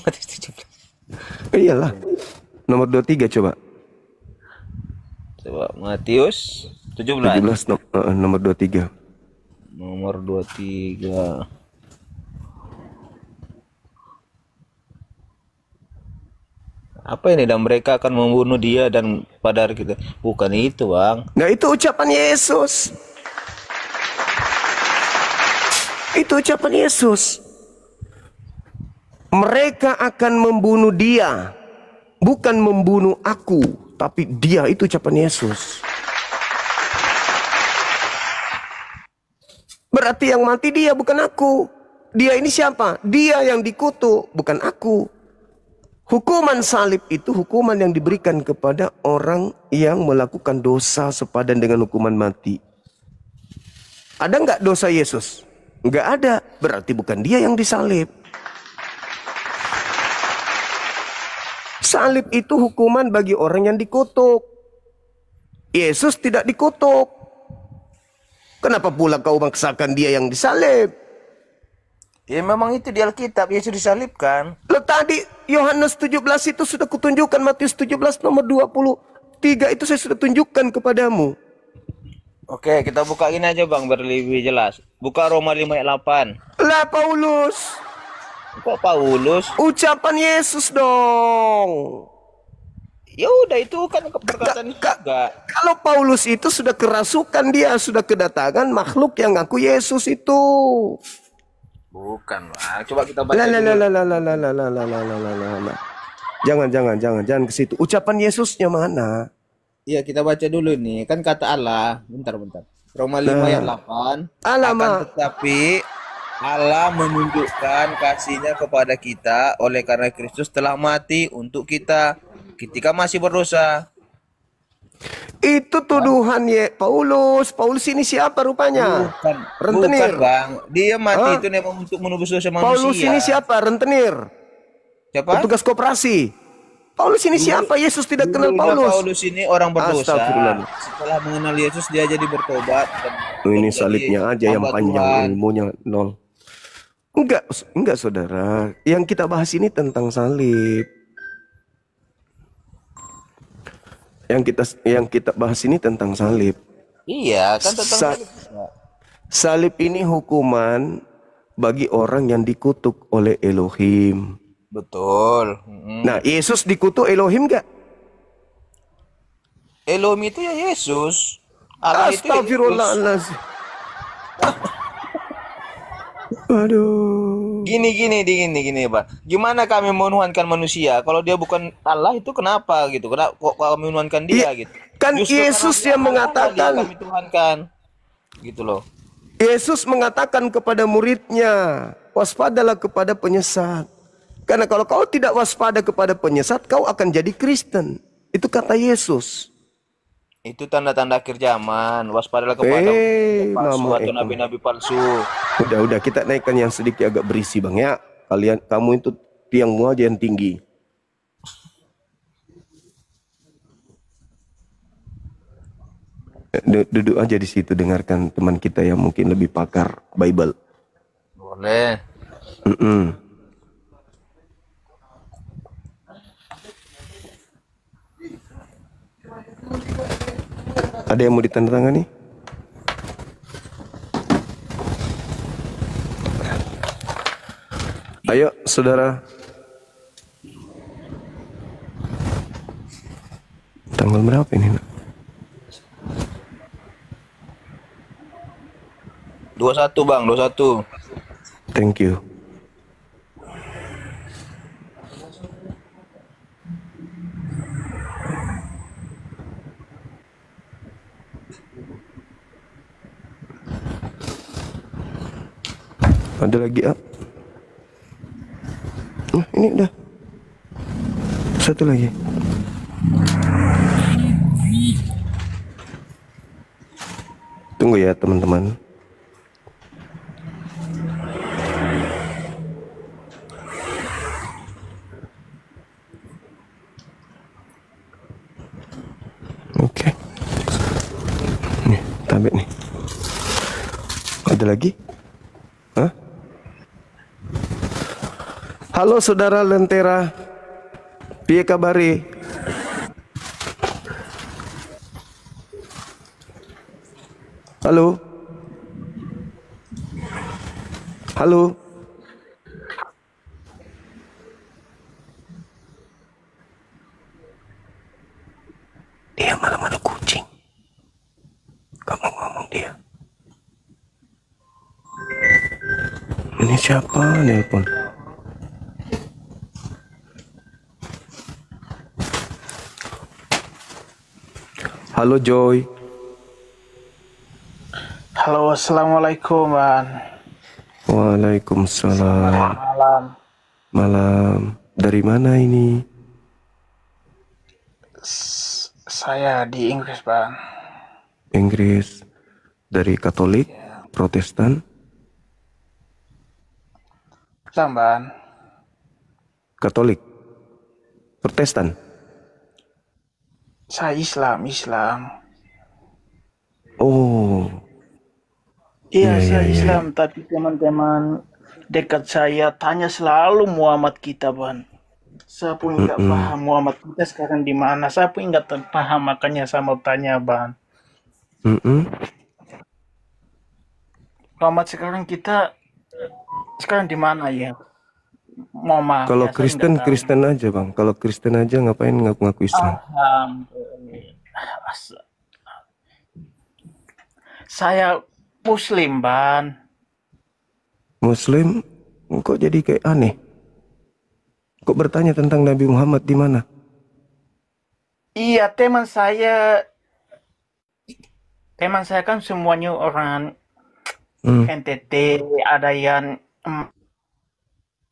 Matius 17. Iyalah. Nomor 23 coba. Coba Matius 17. 17 nomor 23. Nomor 23. Apa ini? Dan mereka akan membunuh dia dan pada hari kita. Bukan itu, Bang. Nah, itu ucapan Yesus. Itu ucapan Yesus. Mereka akan membunuh dia. Bukan membunuh aku, tapi dia. Itu ucapan Yesus. Berarti yang mati dia, bukan aku. Dia ini siapa? Dia yang dikutuk, bukan aku. Hukuman salib itu hukuman yang diberikan kepada orang yang melakukan dosa sepadan dengan hukuman mati. Ada nggak dosa Yesus? Nggak ada. Berarti bukan dia yang disalib. Salib itu hukuman bagi orang yang dikutuk. Yesus tidak dikutuk. Kenapa pula kau maksakan dia yang disalib? Ya memang itu di Alkitab, Yesus disalibkan. Loh, tadi Yohanes 17 itu sudah kutunjukkan. Matius 17 nomor 23 itu saya sudah tunjukkan kepadamu. Oke, kita buka ini aja, Bang, biar lebih jelas. Buka Roma 5 ayat 8. Lah Paulus. Kok Paulus? Ucapan Yesus dong. Ya udah, itu kan perkataan juga. Kalau Paulus itu sudah kerasukan, dia sudah kedatangan makhluk yang ngaku Yesus itu. Bukan, Bang. Coba kita baca dulu. Jangan ke situ. Ucapan Yesusnya mana? Iya, kita baca dulu nih. Kan kata Allah. Bentar. Roma 5 ayat 8. Akan tetapi Allah menunjukkan kasih-Nya kepada kita oleh karena Kristus telah mati untuk kita ketika masih berdosa. Itu tuduhan ya Paulus. Paulus ini siapa rupanya? Bukan, Bang. Dia mati itu memang untuk menebus dosa manusia. Paulus ini siapa? Rentenir. Siapa? Petugas koperasi. Paulus ini siapa? Yesus tidak kenal Paulus. Paulus ini orang berdosa. Astagfirullah. Setelah mengenal Yesus dia jadi bertobat. Ini salibnya aja yang panjang, ilmunya nol. Enggak saudara. Yang kita bahas ini tentang salib. Yang kita bahas ini tentang salib. Iya, kan tentang salib ini hukuman bagi orang yang dikutuk oleh Elohim. Betul. Nah, Yesus dikutuk Elohim enggak? Elohim itu ya Yesus. Allah itu ya Astagfirullahaladzim. Aduh. Gini, Pak. Gimana kami menuhankan manusia kalau dia bukan Allah, itu kenapa gitu? Kenapa kok kami menuhankan dia gitu? Kan Justru Yesus yang mengatakan, kami tuhankan. Gitu loh. Yesus mengatakan kepada muridnya, waspadalah kepada penyesat. Karena kalau kau tidak waspada kepada penyesat, kau akan jadi Kristen. Itu kata Yesus. Itu tanda-tanda akhir zaman. Waspadalah kepada palsu Mama atau Eko. nabi-nabi palsu. Udah, kita naikkan yang sedikit agak berisi bang ya. Kamu itu tiangmu aja yang tinggi. Duduk aja di situ, dengarkan teman kita yang mungkin lebih pakar Bible. Boleh. Ada yang mau ditandatangani? Ayo, saudara. Tanggal berapa ini, nak? 21 bang, 21. Thank you. Ada lagi ini udah. Satu lagi. Tunggu ya teman-teman. Oke. Nih, tablet nih. Ada lagi? Hah? Halo saudara Lentera, piye kabari? Halo? Halo? Dia malam ada kucing. Kamu ngomong dia. Ini siapa nelpon? Halo Joy. Halo, assalamualaikum, Bang. Waalaikumsalam. Malam. Malam. Dari mana ini? Saya di Inggris, Bang. Inggris. Dari Katolik, Protestan, Islam, Bang. Katolik, Protestan. Saya Islam. Oh, Iya, iya, saya iya. Islam, tapi teman-teman dekat saya tanya selalu Muhammad kita, Bang. Saya pun nggak paham Muhammad kita sekarang di mana. Saya pun nggak paham, makanya saya mau tanya, Bang. Muhammad sekarang sekarang di mana ya? Muhammad. Kalau Ya, saya nggak tahu. Kristen aja bang. Kalau Kristen aja ngapain ngaku-ngaku Islam? Alhamdulillah. Saya Muslim, Bang. Muslim, kok jadi kayak aneh? Kok bertanya tentang Nabi Muhammad di mana? Iya, teman saya kan semuanya orang NTT, ada yang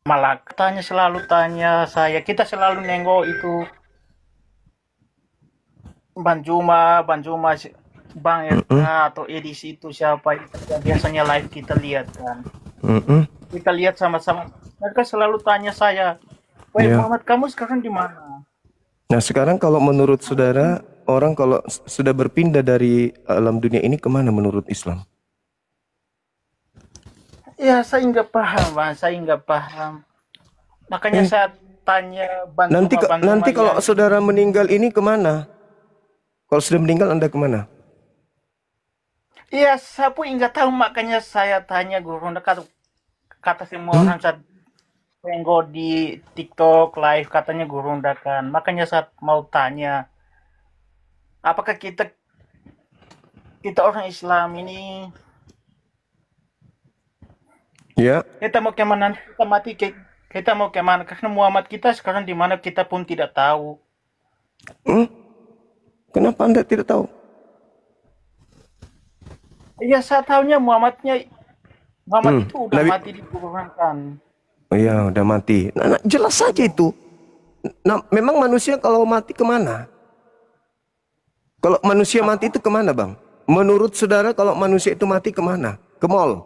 Malak. Selalu tanya saya, kita selalu nengok itu Bang Juma, Bang Erka atau edisi itu siapa itu yang biasanya live kita lihat kan. Kita lihat sama-sama. Mereka selalu tanya saya, "Woi Iya. Muhammad, kamu sekarang di mana?" Nah sekarang kalau menurut saudara, orang kalau sudah berpindah dari alam dunia ini kemana menurut Islam? Ya, saya nggak paham, Bang. Saya nggak paham. Makanya saya tanya Bang Juma, Nanti kalau saudara meninggal ini kemana? Kalau sudah meninggal Anda kemana? Iya, saya pun nggak tahu, makanya saya tanya guru kata semua orang saat tengok di TikTok live katanya guru kan. Makanya saya mau tanya, apakah kita orang Islam ini Ya. kita mau kemana? Kita mati kita mau kemana? Karena Muhammad kita sekarang di mana kita pun tidak tahu. Kenapa Anda tidak tahu? Iya, saya tahunya Muhammad itu udah mati dikuburkan. Oh ya, udah mati. Nah, jelas saja itu. Nah, memang manusia kalau mati kemana? Kalau manusia mati itu kemana, Bang? Menurut saudara, kalau manusia itu mati kemana? Ke mall?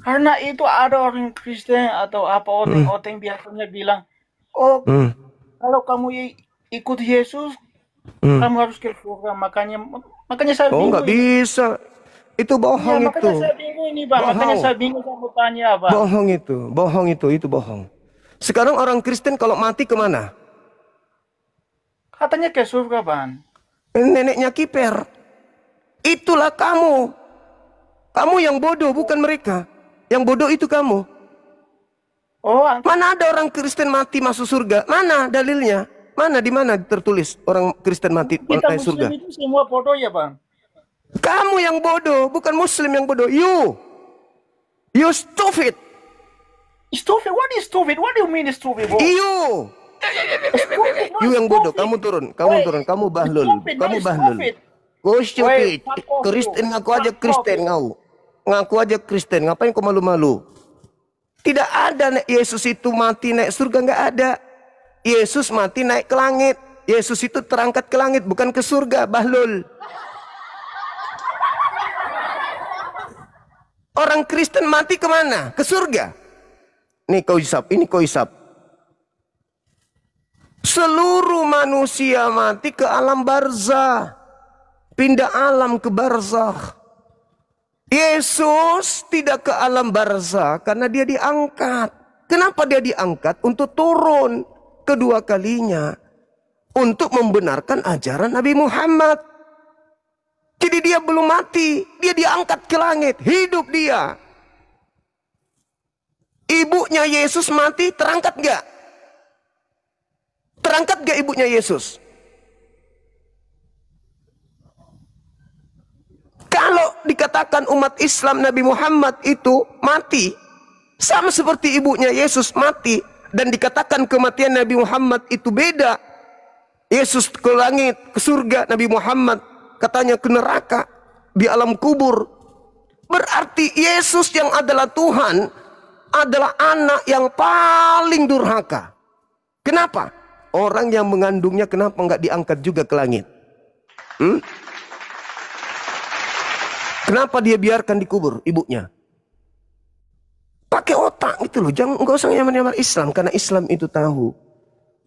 Karena itu ada orang Kristen atau apa oteng biasanya bilang, oh kalau kamu ikut Yesus, kamu harus ke surga. Makanya saya Oh, bingung. nggak bisa. Itu bohong Ya, itu. makanya saya bingung ini, Bang. Makanya saya bingung, saya mau tanya, Bang. Bohong itu bohong. Sekarang orang Kristen kalau mati kemana? Katanya ke surga, Bang. Neneknya kiper. Itulah kamu. Kamu yang bodoh, bukan mereka. Yang bodoh itu kamu. Oh, Mana ada orang Kristen mati masuk surga? Mana dalilnya? Mana di mana tertulis orang Kristen mati kita masuk surga? Muslim itu semua bodoh ya, Bang. Kamu yang bodoh, bukan Muslim yang bodoh. You stupid. Stupid? What is stupid? What do you mean stupid, bro? You yang bodoh, kamu turun, kamu bahlul, kamu bahlul. Kau stupid. Kristen ngaku aja Kristen kau. Ngaku aja Kristen, ngapain kau malu-malu? Tidak ada Yesus itu mati naik surga, nggak ada. Yesus mati naik ke langit. Yesus itu terangkat ke langit, bukan ke surga, bahlul. Orang Kristen mati kemana? Ke surga. Nih kau hisap, ini kau hisap. Seluruh manusia mati ke alam barzah. Pindah alam ke barzah. Yesus tidak ke alam barzah karena dia diangkat. Kenapa dia diangkat? Untuk turun kedua kalinya. Untuk membenarkan ajaran Nabi Muhammad. Jadi dia belum mati. Dia diangkat ke langit. Hidup dia. Ibunya Yesus mati, terangkat gak? Terangkat gak ibunya Yesus? Kalau dikatakan umat Islam Nabi Muhammad itu mati, sama seperti ibunya Yesus mati, dan dikatakan kematian Nabi Muhammad itu beda. Yesus ke langit, ke surga, Nabi Muhammad katanya ke neraka, di alam kubur. Berarti Yesus yang adalah Tuhan adalah anak yang paling durhaka. Kenapa? Orang yang mengandungnya kenapa nggak diangkat juga ke langit? Kenapa dia biarkan dikubur ibunya? Pakai otak gitu loh. Jangan, nggak usah nyamar-nyamar Islam, karena Islam itu tahu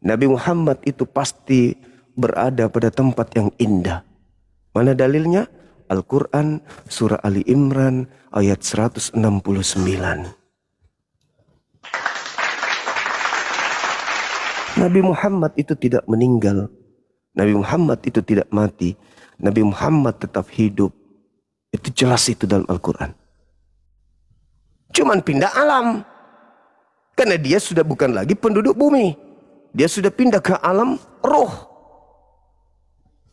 Nabi Muhammad itu pasti berada pada tempat yang indah. Mana dalilnya? Al-Quran surah Ali Imran ayat 169. Nabi Muhammad itu tidak meninggal. Nabi Muhammad itu tidak mati. Nabi Muhammad tetap hidup. Itu jelas itu dalam Al-Quran. Cuman pindah alam. Karena dia sudah bukan lagi penduduk bumi. Dia sudah pindah ke alam roh.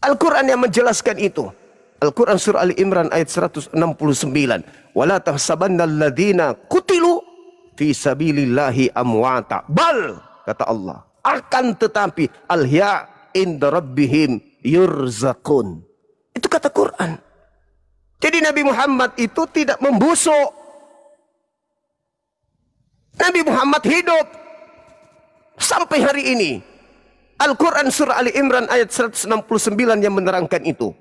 Al-Quran yang menjelaskan itu. Al-Quran surah Ali Imran ayat 169. Wala tahsabanna alladhina kutilu fi sabilillahi amwata. Bal, kata Allah. Akan tetapi alhya inda rabbihim yurzakun. Itu kata Quran. Jadi Nabi Muhammad itu tidak membusuk. Nabi Muhammad hidup sampai hari ini. Al-Quran surah Ali Imran ayat 169 yang menerangkan itu.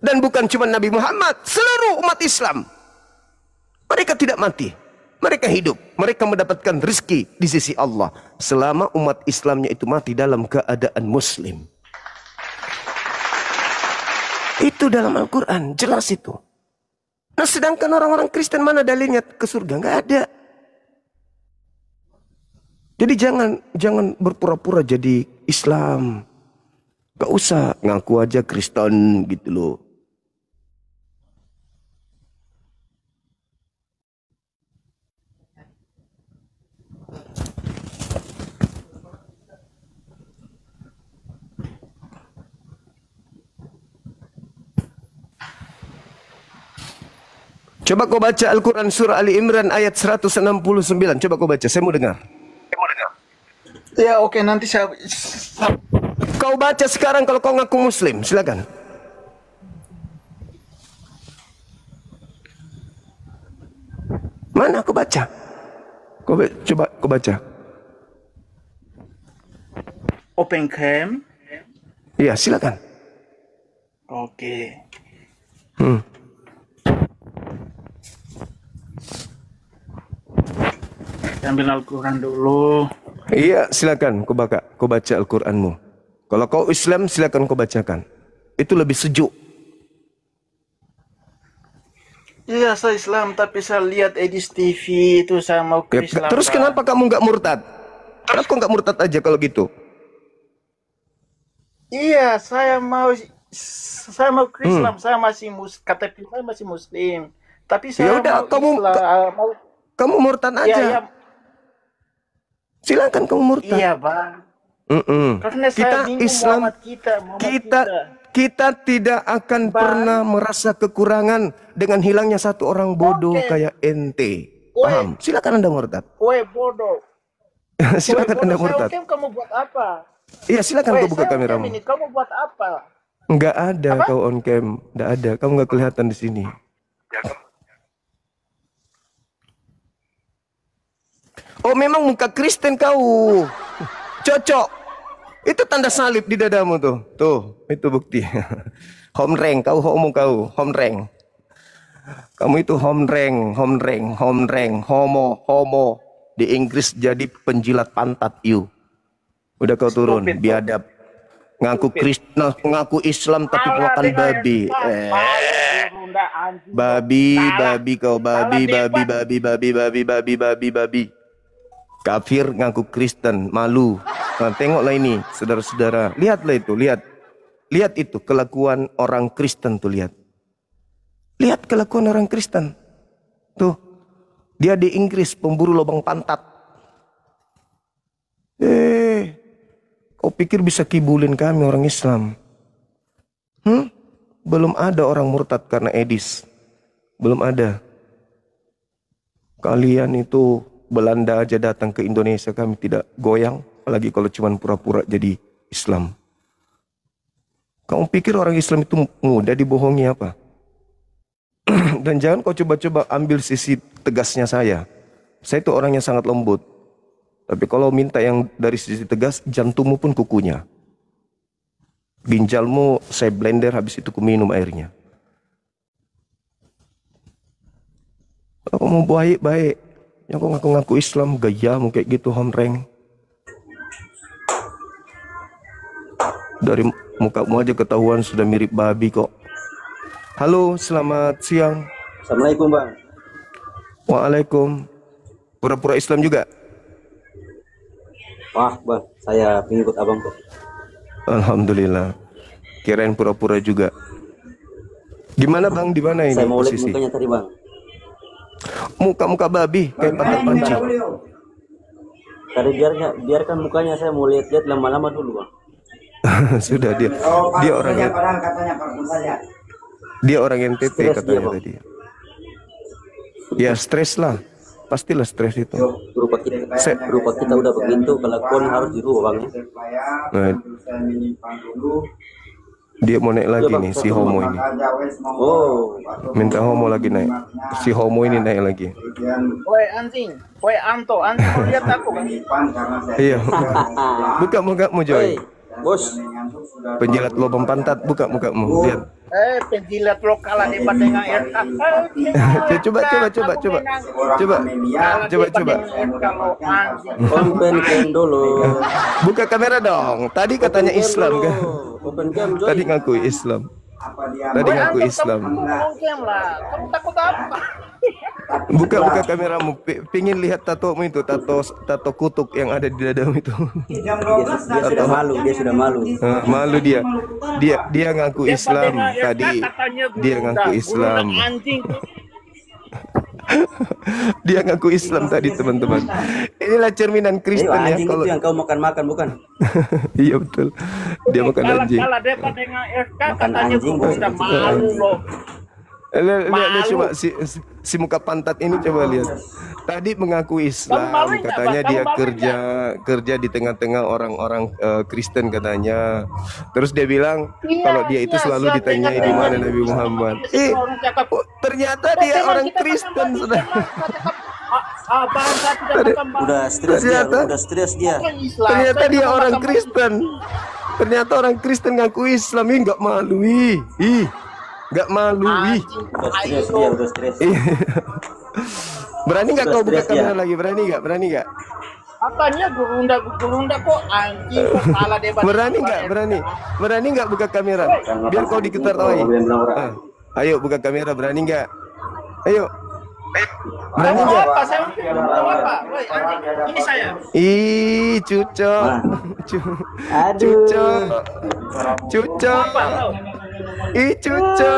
Dan bukan cuma Nabi Muhammad, seluruh umat Islam. Mereka tidak mati. Mereka hidup. Mereka mendapatkan rezeki di sisi Allah. Selama umat Islamnya itu mati dalam keadaan Muslim. Itu dalam Al-Quran. Jelas itu. Nah sedangkan orang-orang Kristen mana dalilnya ke surga? Nggak ada. Jadi jangan berpura-pura jadi Islam. Gak usah ngaku aja Kristen gitu loh. Coba kau baca Al-Quran surah Ali Imran ayat 169. Coba kau baca, saya mau dengar. Ya oke, nanti saya... Kau baca sekarang kalau kau ngaku Muslim, silakan. Mana aku baca? Coba kau baca. Open cam. Iya, silakan. Oke. Ambil Al-Quran dulu. Iya, silakan kau baca Al-Qur'anmu. Kalau kau Islam silakan kau bacakan. Itu lebih sejuk. Iya, saya Islam, tapi saya lihat Edis TV itu saya mau ke Islam. Terus kenapa kamu nggak murtad? Kenapa kau nggak murtad aja kalau gitu? Iya, saya mau ke Islam. Saya masih KTP saya masih Muslim. Tapi saya udah, mau Islam. Kamu murtad aja. Iya. Silakan kamu murtad. Iya, Bang. Karena Kita saya bingung Islam, kita tidak akan pernah merasa kekurangan dengan hilangnya satu orang bodoh kayak ente. Paham? Silakan Anda murtad. Woi bodoh. Silakan Anda murtad. Kamu buat apa? Iya, silakan kau buka kameramu. Kamu buat apa? Enggak ada kau on cam, enggak ada. Kamu enggak kelihatan di sini. Oh, memang muka Kristen kau. Cocok. Itu tanda salib di dadamu tuh. Tuh, itu bukti. Home rank, kau homo kau, home rank. Kamu itu home rank, homo. Di Inggris jadi penjilat pantat you. Udah kau turun, biadab. Ngaku Kristen, ngaku Islam tapi makan babi. Babi kau, babi. Kafir ngaku Kristen, malu. Nah, tengoklah ini, saudara-saudara. Lihatlah itu, lihat itu kelakuan orang Kristen tuh, lihat. Lihat kelakuan orang Kristen. Tuh. Dia di Inggris pemburu lubang pantat. Kau pikir bisa kibulin kami orang Islam? Belum ada orang murtad karena Edis. Belum ada. Kalian itu Belanda aja datang ke Indonesia kami tidak goyang. Apalagi kalau cuma pura-pura jadi Islam. Kamu pikir orang Islam itu mudah dibohongi apa? Dan jangan kau coba-coba ambil sisi tegasnya saya. Saya itu orangnya sangat lembut. Tapi kalau minta yang dari sisi tegas, jantungmu pun kukunya. Ginjalmu saya blender, habis itu ku minum airnya. Kalau mau baik-baik, yang kau ngaku-ngaku Islam, gayamu kayak gitu, homreng. Dari mukamu aja ketahuan sudah mirip babi kok. Halo, selamat siang. Assalamualaikum, Bang. Waalaikum. Pura-pura Islam juga? Wah, Bang, saya pengikut abang kok. Alhamdulillah. Kirain pura-pura juga. Gimana Bang, di mana ini saya mau lihat posisi? mukanya tadi, Bang. Muka-muka babi kayak pantat panci. Tadi biarkan mukanya, saya mau lihat-lihat lama-lama dulu, Bang. Sudah dia orang dia orang NTT katanya tadi. Ya stres lah, pastilah stres itu. Berupa kita udah begitu, kelakuan harus dirubah, Bang. Nah, dia mau naik lagi nih si homo ini. Oh, Minta homo lagi naik. Si homo ini naik lagi. Woi anjing, woi Anto mau lihat aku kan? Iya. Buka mukamu Joy. Bos. Penjilat lubang pantat, buka mukamu. Lihat. Penjilat lokal hebat dengan RK. Coba. Open cam dulu. Buka kamera dong. Tadi katanya Islam kan. Open cam, Joy. Tadi ngaku Islam. Tadi ngaku Islam. Kamu takut apa? Buka kameramu. Pingin lihat tatomu itu, tato kutuk yang ada di dadamu itu. Dia sudah malu, dia sudah malu. Malu dia. Dia ngaku Islam tadi. Dia ngaku Islam. Dia ngaku Islam tadi, teman-teman. Inilah cerminan Kristen ya. Anjing Kalau itu yang kau makan bukan? iya betul. Dia makan anjing. Kalau depan dengan RK Makan katanya anjing, aku sudah malu loh. Lihat coba si muka pantat ini coba lihat. Tadi mengaku Islam, katanya dia kerja di tengah-tengah orang-orang Kristen katanya. Terus dia bilang kalau dia itu selalu ditanyai di mana Nabi Muhammad. Ternyata dia orang Kristen sudah. Bangsa tidak makan bangsa. Udah stres dia, Ternyata- udah stres dia. Orang Islam, Ternyata saya dia cuma orang makan Kristen. Ternyata orang Kristen ngaku Islam. Ih, nggak malu. Ih, nggak malu. Ih. Udah stres dia, udah stres. Berani nggak kau buka Stres dia. kamera lagi? Berani nggak? Berani nggak? Katanya gerunda kok anjing kok kalah debat. Berani nggak? Berani nggak buka kamera? Biar kau diketahui. Ayo buka kamera. Berani nggak? Ayo. Berani Mau nggak? apa? Saya mau apa? Woi, anjing, ini saya. Ih, cuco. Aduh. Cuco. Apa kau? Ih, cuco.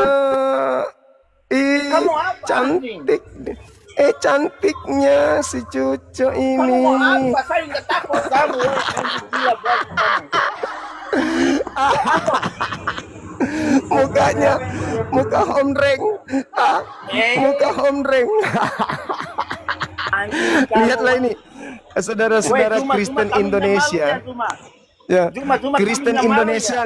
Ih, Kamu apa, cantik. Cantiknya si cuco ini. Kamu mau apa? Saya nggak takut kamu. Anjing gila banget kamu. Mukanya, muka homreng. Muka homreng. Anjing kamu. Lihatlah ini, saudara-saudara Woi, Zuma, Kristen Zuma, kamu Indonesia. nggak malu ya, Zuma? Ya, Zuma, Kristen kamu nggak malu Indonesia,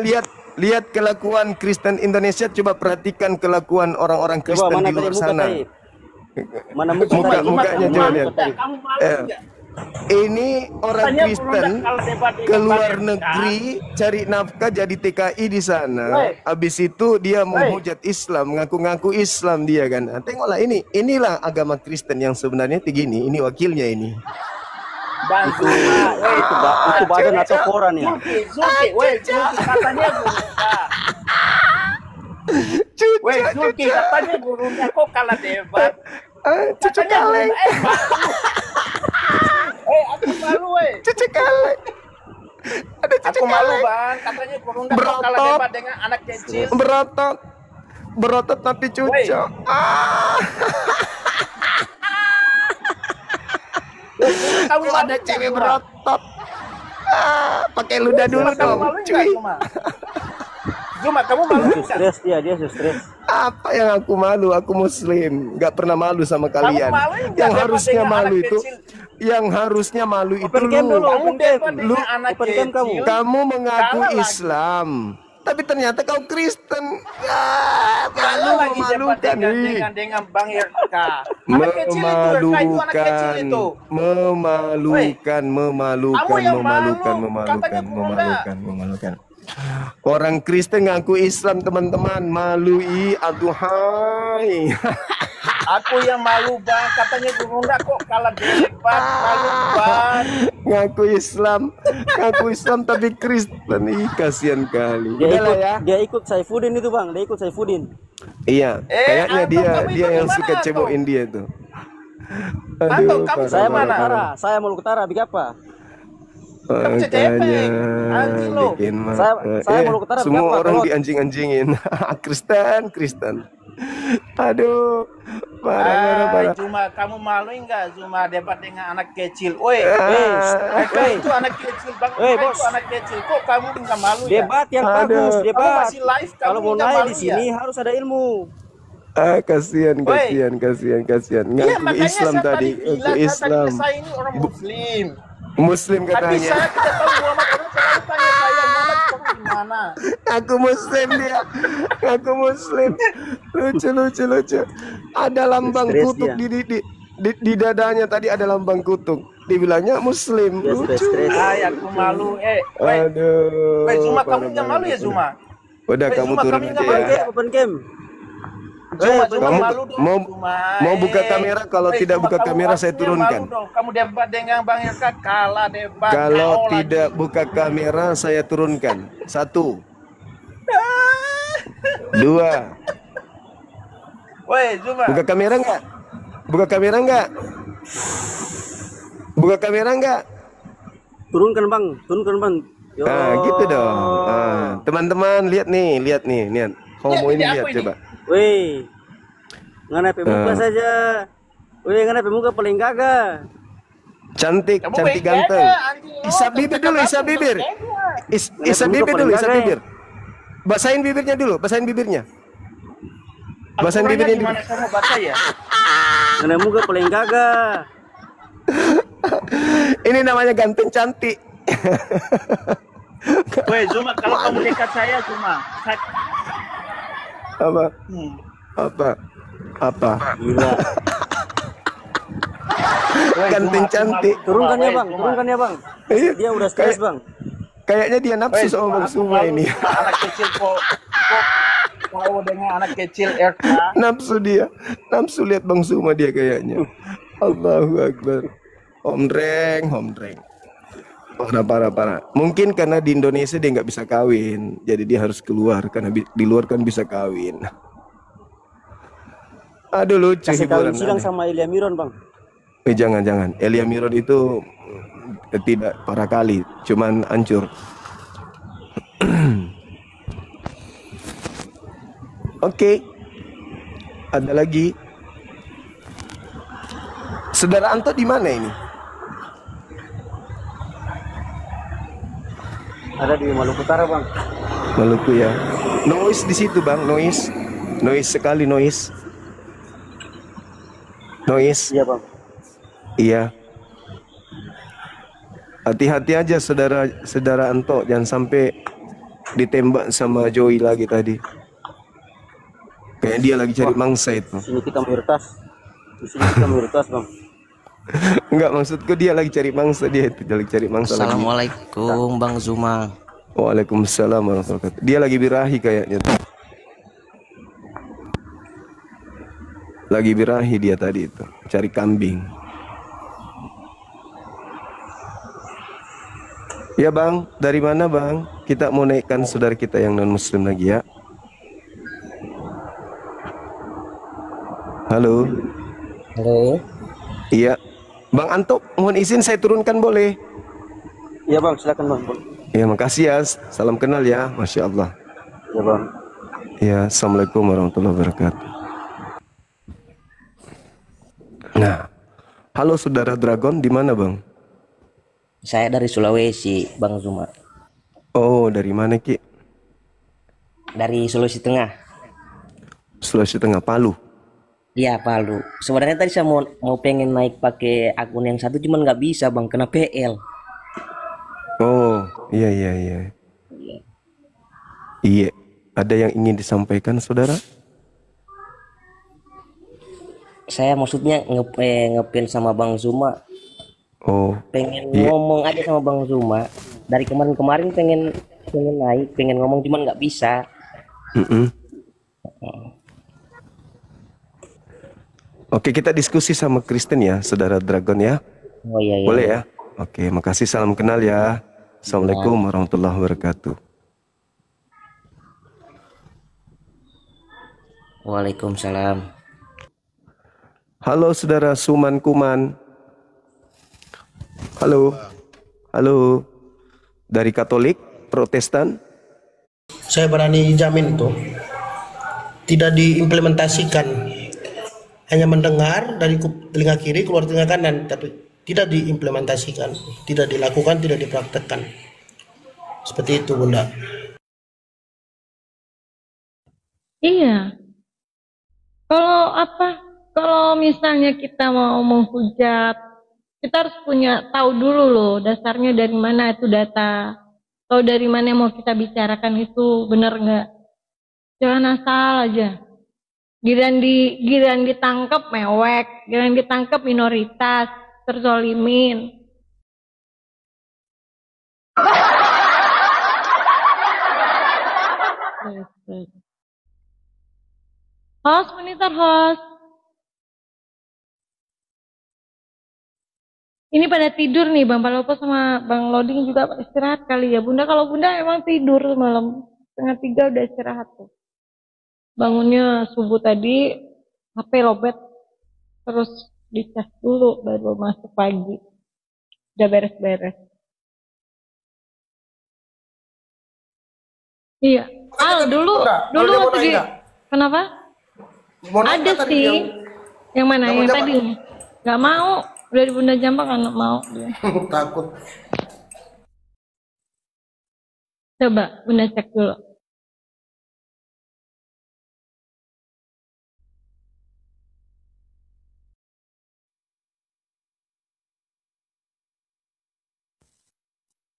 lihat kelakuan Kristen Indonesia. Coba perhatikan kelakuan orang-orang Coba Kristen mana di tadi luar muka sana. tadi? Mana muka Muka- tadi? mukanya kamu coba malu lihat. nggak? Kamu malu Eh. nggak? Ini orang Katanya Kristen produk kalau debat dengan ke luar Amerika. negeri cari nafkah jadi TKI di sana. Woi. Habis itu dia menghujat Islam, ngaku-ngaku Islam dia kan. Nah, tengoklah ini, inilah agama Kristen yang sebenarnya begini. Ini wakilnya ini. Dan Zuma, woi, Itu badan atau koran ya? Zulki, woi, Zulki katanya gerunda. Cucu, Woi, Zulki katanya gerunda kok kalah debat. cucu Katanya kaleng, gerunda, malu. Aku malu, woi. cucu kaleng. Ada cucu Aku malu, kaleng. Bang. Katanya gerunda kok kalah Berotot. debat dengan anak kecil. Berotot tapi cucu. Woi. Kamu malu Ada nggak, cewek Zuma? berotot. Pakai ludah dulu Zuma, kamu dong, malu nggak, cuy. Zuma? Zuma, kamu malu Dia nggak? stres dia stres. Apa yang aku malu? Aku Muslim, nggak pernah malu sama kalian. malu nggak Yang debat harusnya dengan malu anak itu, kecil? yang harusnya malu itu Open game dulu, lu. Kamu open game. debat Lu dengan anak open game kamu. kecil. Kamu mengaku Kalah lagi. Islam, tapi ternyata kau Kristen. Kalau Malu, lagi debat memalukan nih. dengan Bang Irka. Anak kecil itu, Irka itu anak kecil itu. Memalukan, Kamu yang malu. Katanya memalukan. Orang Kristen ngaku Islam, teman-teman. Malui, aduhai. Aku yang malu, Bang. Katanya gerunda kok kalah debat. Malu, Bang. Ngaku Islam tapi Kristen. Ih, kasihan kali. Udahlah ya. Dia ikut Saifuddin itu Bang, dia ikut Saifuddin. Iya, kayaknya Antum, kamu dia itu yang gimana, suka cebokin dia tuh. Antum, kamu parah, Saya mana? parah, Maluku Utara, saya Maluku Utara, bikin apa? Kamu CCP, anjing lo. Saya Maluku Utara, semua berapa, orang Telot? dianjing-anjingin. Kristen. Aduh, parah. Zuma, kamu malu enggak Zuma debat dengan anak kecil? Woi, itu anak kecil, Bang. Woi, Itu bos. anak kecil. Kok kamu enggak malu ya? Debat yang Aduh. bagus, Kamu debat. masih live, kamu Kalau mau nggak naik malu di sini ya? harus ada ilmu. Kasihan. Iya, Ngaku makanya Islam saya tadi, bilang, ngaku Islam. saya ini orang Muslim. Muslim Tapi katanya. saya tidak tahu Muhammad. Orang selalu tanya saya, Muhammad sekarang di mana? Ngaku Muslim dia. Ngaku Muslim. Lucu. Ada lambang Stres kutub dia. di dadanya tadi, ada lambang kutub. Dibilangnya Muslim. Dia Lucu. stres. Aku malu. Woi, Aduh. Zuma, kamu parah jangan malu ya banget. Zuma. Udah, Woi, kamu Zuma, turun kamu aja nggak malu ya. Open game. Zuma Kamu malu dong. mau buka kamera? Kalau tidak Zuma, buka kamu kamera saya harusnya turunkan. malu dong. Kamu debat dengan Bang Irka kalah debat. Kalau KO tidak lagi. buka kamera saya turunkan. 1, 2. Woi, Zuma. Buka kamera nggak? Buka kamera nggak? Buka kamera nggak? Turunkan Bang. Yo. Nah, gitu dong. Nah, teman-teman lihat nih. Homo ini Lihat, lihat aku ini. coba. Weh. Ngana muka saja. Weh, ngana muka paling gagah. Cantik Kamu ganteng. beda, anjing. Isap bibir dulu, isap bibir. Isap bibir dulu, isap bibir. Basahin bibirnya dulu, basahin bibirnya. Basahin bibirnya dulu. Gimana kamu baca ya? Ngana muka paling gagah. Ini namanya ganteng cantik. Woi, Zuma, kalau kamu dekat saya, Zuma. Apa? Hmm. Apa? Gila. Ganteng cantik. Turunkan ya bang, turunkan ya bang. Iya. Dia udah stres bang. Kayaknya dia nafsu sama Bang Suma ini. Anak kecil kok tahu dengan anak kecil Erta. Nafsu lihat Bang Suma dia kayaknya. Allahu Akbar. Homreng. Parah. Mungkin karena di Indonesia dia nggak bisa kawin, jadi dia harus keluar karena di luar kan bisa kawin. Aduh lucu Kasih kawin hiburan silang aneh. sama Elia Miron bang. Jangan. Elia Miron itu tidak parah kali, cuman hancur. Oke. Ada lagi. Saudara Anto di mana ini? Ada di Maluku Utara bang. Maluku ya. Noise di situ bang, noise sekali noise. Iya bang. Iya. Hati-hati aja saudara Anto, jangan sampai ditembak sama Joey lagi tadi. Kayak dia lagi cari mangsa itu. Di sini kita mayoritas bang. Enggak, maksudku dia lagi cari mangsa, dia lagi cari mangsa lagi. Assalamualaikum Bang Zuma. Waalaikumsalam warahmatullahi wabarakatuh. Dia lagi birahi kayaknya. Lagi birahi dia tadi itu, cari kambing. Ya bang, dari mana bang? Kita mau naikkan saudara kita yang non muslim lagi ya. Halo. Iya. Bang Anto, mohon izin saya turunkan boleh? Iya bang, silakan bang. Ya makasih ya, salam kenal ya, Masya Allah. Iya bang. Ya, Assalamualaikum warahmatullahi wabarakatuh. Nah, halo saudara Dragon, di mana bang? Saya dari Sulawesi, Bang Zuma. Oh, dari mana Ki? Dari Sulawesi Tengah. Sulawesi Tengah, Palu. Iya, Palu. Sebenarnya tadi saya mau pengen naik pakai akun yang satu, cuman nggak bisa, Bang, kena PL. Oh, iya. Iya, ada yang ingin disampaikan saudara? Saya maksudnya ngepin sama Bang Zuma. Oh, Pengen iya. ngomong aja sama Bang Zuma. Dari kemarin-kemarin pengen naik, pengen ngomong, cuman nggak bisa. Oke, kita diskusi sama Kristen ya, saudara Dragon ya. Oh iya. Boleh ya? Oke, makasih, salam kenal ya. Assalamualaikum warahmatullahi wabarakatuh. Waalaikumsalam. Halo saudara Suman Kuman. Halo. Dari Katolik, Protestan. Saya berani jamin itu tidak diimplementasikan, hanya mendengar dari telinga kiri keluar telinga kanan, tapi tidak diimplementasikan, tidak dilakukan, tidak dipraktekkan. Seperti itu Bunda. Iya. Kalau misalnya kita mau menghujat, kita harus tahu dulu loh dasarnya dari mana itu data, tahu dari mana yang mau kita bicarakan itu benar nggak. Jangan asal aja. Giliran ditangkap mewek, giliran ditangkap minoritas, terzolimin. Host, monitor host. Ini pada tidur nih, Bang Palopo sama Bang Loading juga istirahat kali ya. Bunda, kalau Bunda emang tidur malam 2:30 udah istirahat tuh. Bangunnya subuh tadi, HP lobet, terus dicas dulu baru masuk pagi. Udah beres-beres. Iya. Dulu waktu kenapa? Ada sih. Yang mana? Yang tadi? Gak mau. Udah di Bunda Jambak kan mau. Takut. Coba Bunda cek dulu.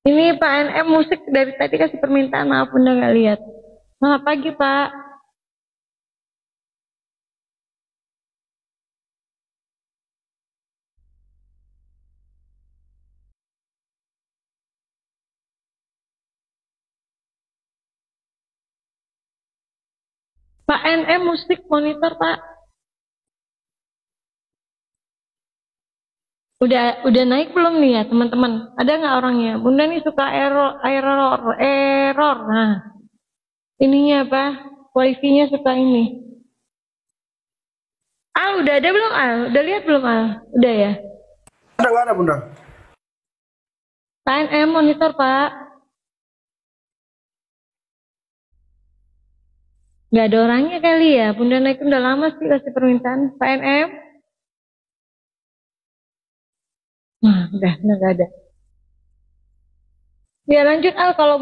Ini Pak NM musik dari tadi kasih permintaan, maaf Bunda nggak lihat. Selamat pagi Pak. Pak NM musik monitor Pak. Udah naik belum nih ya teman-teman? Ada nggak orangnya? Bunda nih suka error. Nah, ininya apa? Wifi-nya suka ini. Udah ada belum Udah lihat belum Udah ya? Ada nggak ada Bunda? Pak NM monitor Pak. Nggak ada orangnya kali ya. Bunda naik udah lama sih kasih permintaan. Pak NM. Nah, udah nggak ada. Ya lanjut kalau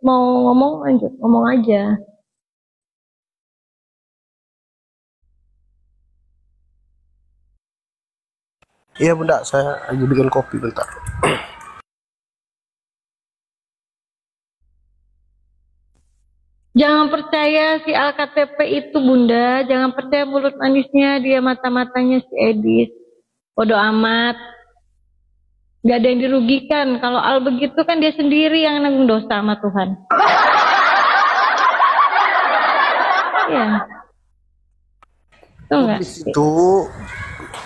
mau ngomong lanjut, ngomong aja. Iya Bunda, saya lagi bikin kopi bentar. Jangan percaya si Alktp itu Bunda, jangan percaya mulut manisnya dia, mata-matanya si Edis. Bodoh amat. Gak ada yang dirugikan. Kalau Al begitu kan dia sendiri yang nanggung dosa sama Tuhan. Iya. Kudis itu,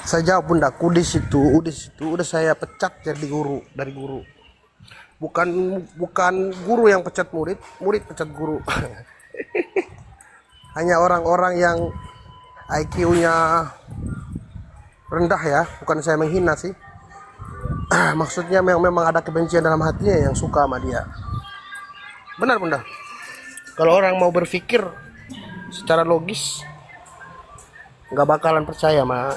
saya jawab Bunda, Udis itu udah saya pecat dari guru. Bukan guru yang pecat murid pecat guru. Hanya orang-orang yang IQ-nya rendah ya, bukan saya menghina sih. Maksudnya memang ada kebencian dalam hatinya yang suka sama dia. Benar Bunda. Kalau orang mau berpikir secara logis, nggak bakalan percaya sama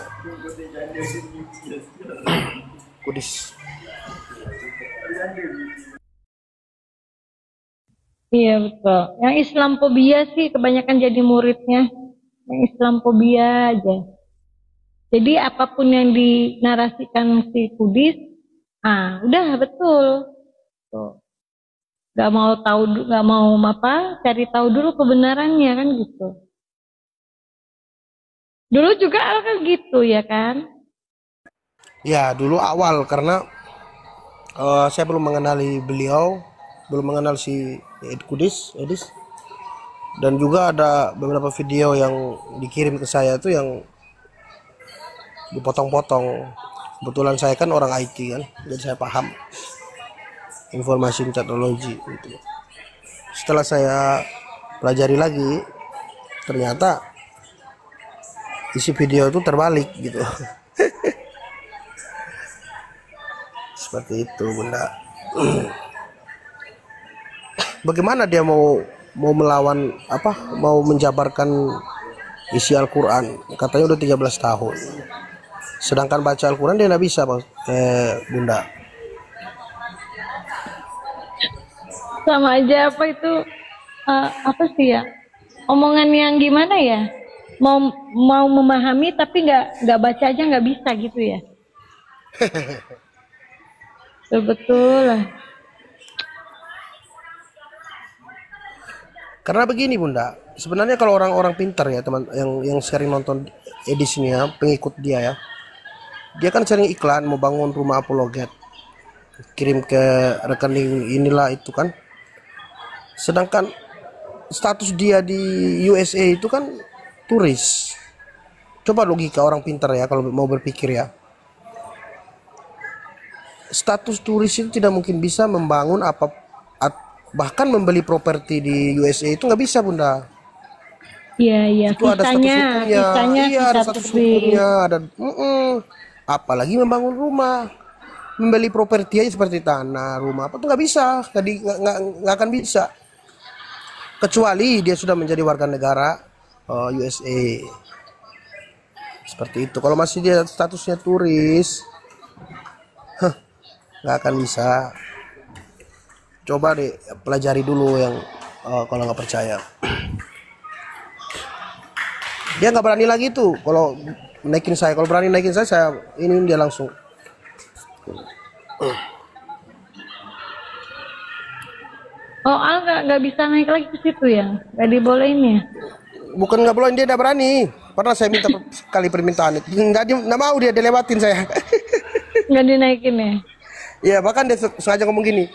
Kudis. Iya betul. Yang Islamophobia sih kebanyakan jadi muridnya. Yang Islamophobia aja. Jadi apapun yang dinarasikan si Kudis, udah betul. Tuh. Gak mau tahu, gak mau cari tahu dulu kebenarannya kan gitu. Dulu juga Al kan gitu ya kan? Ya dulu awal karena saya belum mengenali beliau, belum mengenal si Edis, dan juga ada beberapa video yang dikirim ke saya itu yang dipotong-potong. Kebetulan saya kan orang IT kan, jadi saya paham informasi teknologi gitu. Setelah saya pelajari lagi, ternyata isi video itu terbalik gitu. Seperti itu Bunda. Bagaimana dia mau melawan mau menjabarkan isi Al-Quran, katanya udah 13 tahun, sedangkan baca Al-Quran dia nggak bisa Bunda. Sama aja apa sih ya, omongan yang gimana ya, mau memahami tapi nggak baca aja nggak bisa gitu ya. Betul lah. Karena begini Bunda, sebenarnya kalau orang-orang pintar ya teman yang sering nonton Edis ini ya, pengikut dia ya, dia kan sering iklan mau bangun rumah apologet, kirim ke rekening inilah itu kan. Sedangkan status dia di USA itu kan turis. Coba logika orang pintar ya kalau mau berpikir ya. Status turis itu tidak mungkin bisa membangun bahkan membeli properti di USA itu nggak bisa Bunda. Iya. Itu ada status hukumnya. Iya ada status hukumnya. Apalagi membangun rumah, membeli properti aja seperti tanah, rumah apa tuh nggak bisa. Nggak akan bisa. Kecuali dia sudah menjadi warga negara USA. Seperti itu. Kalau masih dia statusnya turis, nggak akan bisa. Coba deh pelajari dulu yang kalau nggak percaya. Dia nggak berani lagi tuh kalau naikin saya. Kalau berani naikin saya ini dia langsung. Oh Al nggak bisa naik lagi ke situ ya? Nggak dibolehin ya? Bukan nggak boleh, dia nggak berani. Pernah saya minta kali permintaan itu, nggak mau dia lewatin saya. Nggak dinaikin ya? Ya bahkan dia sengaja ngomong gini,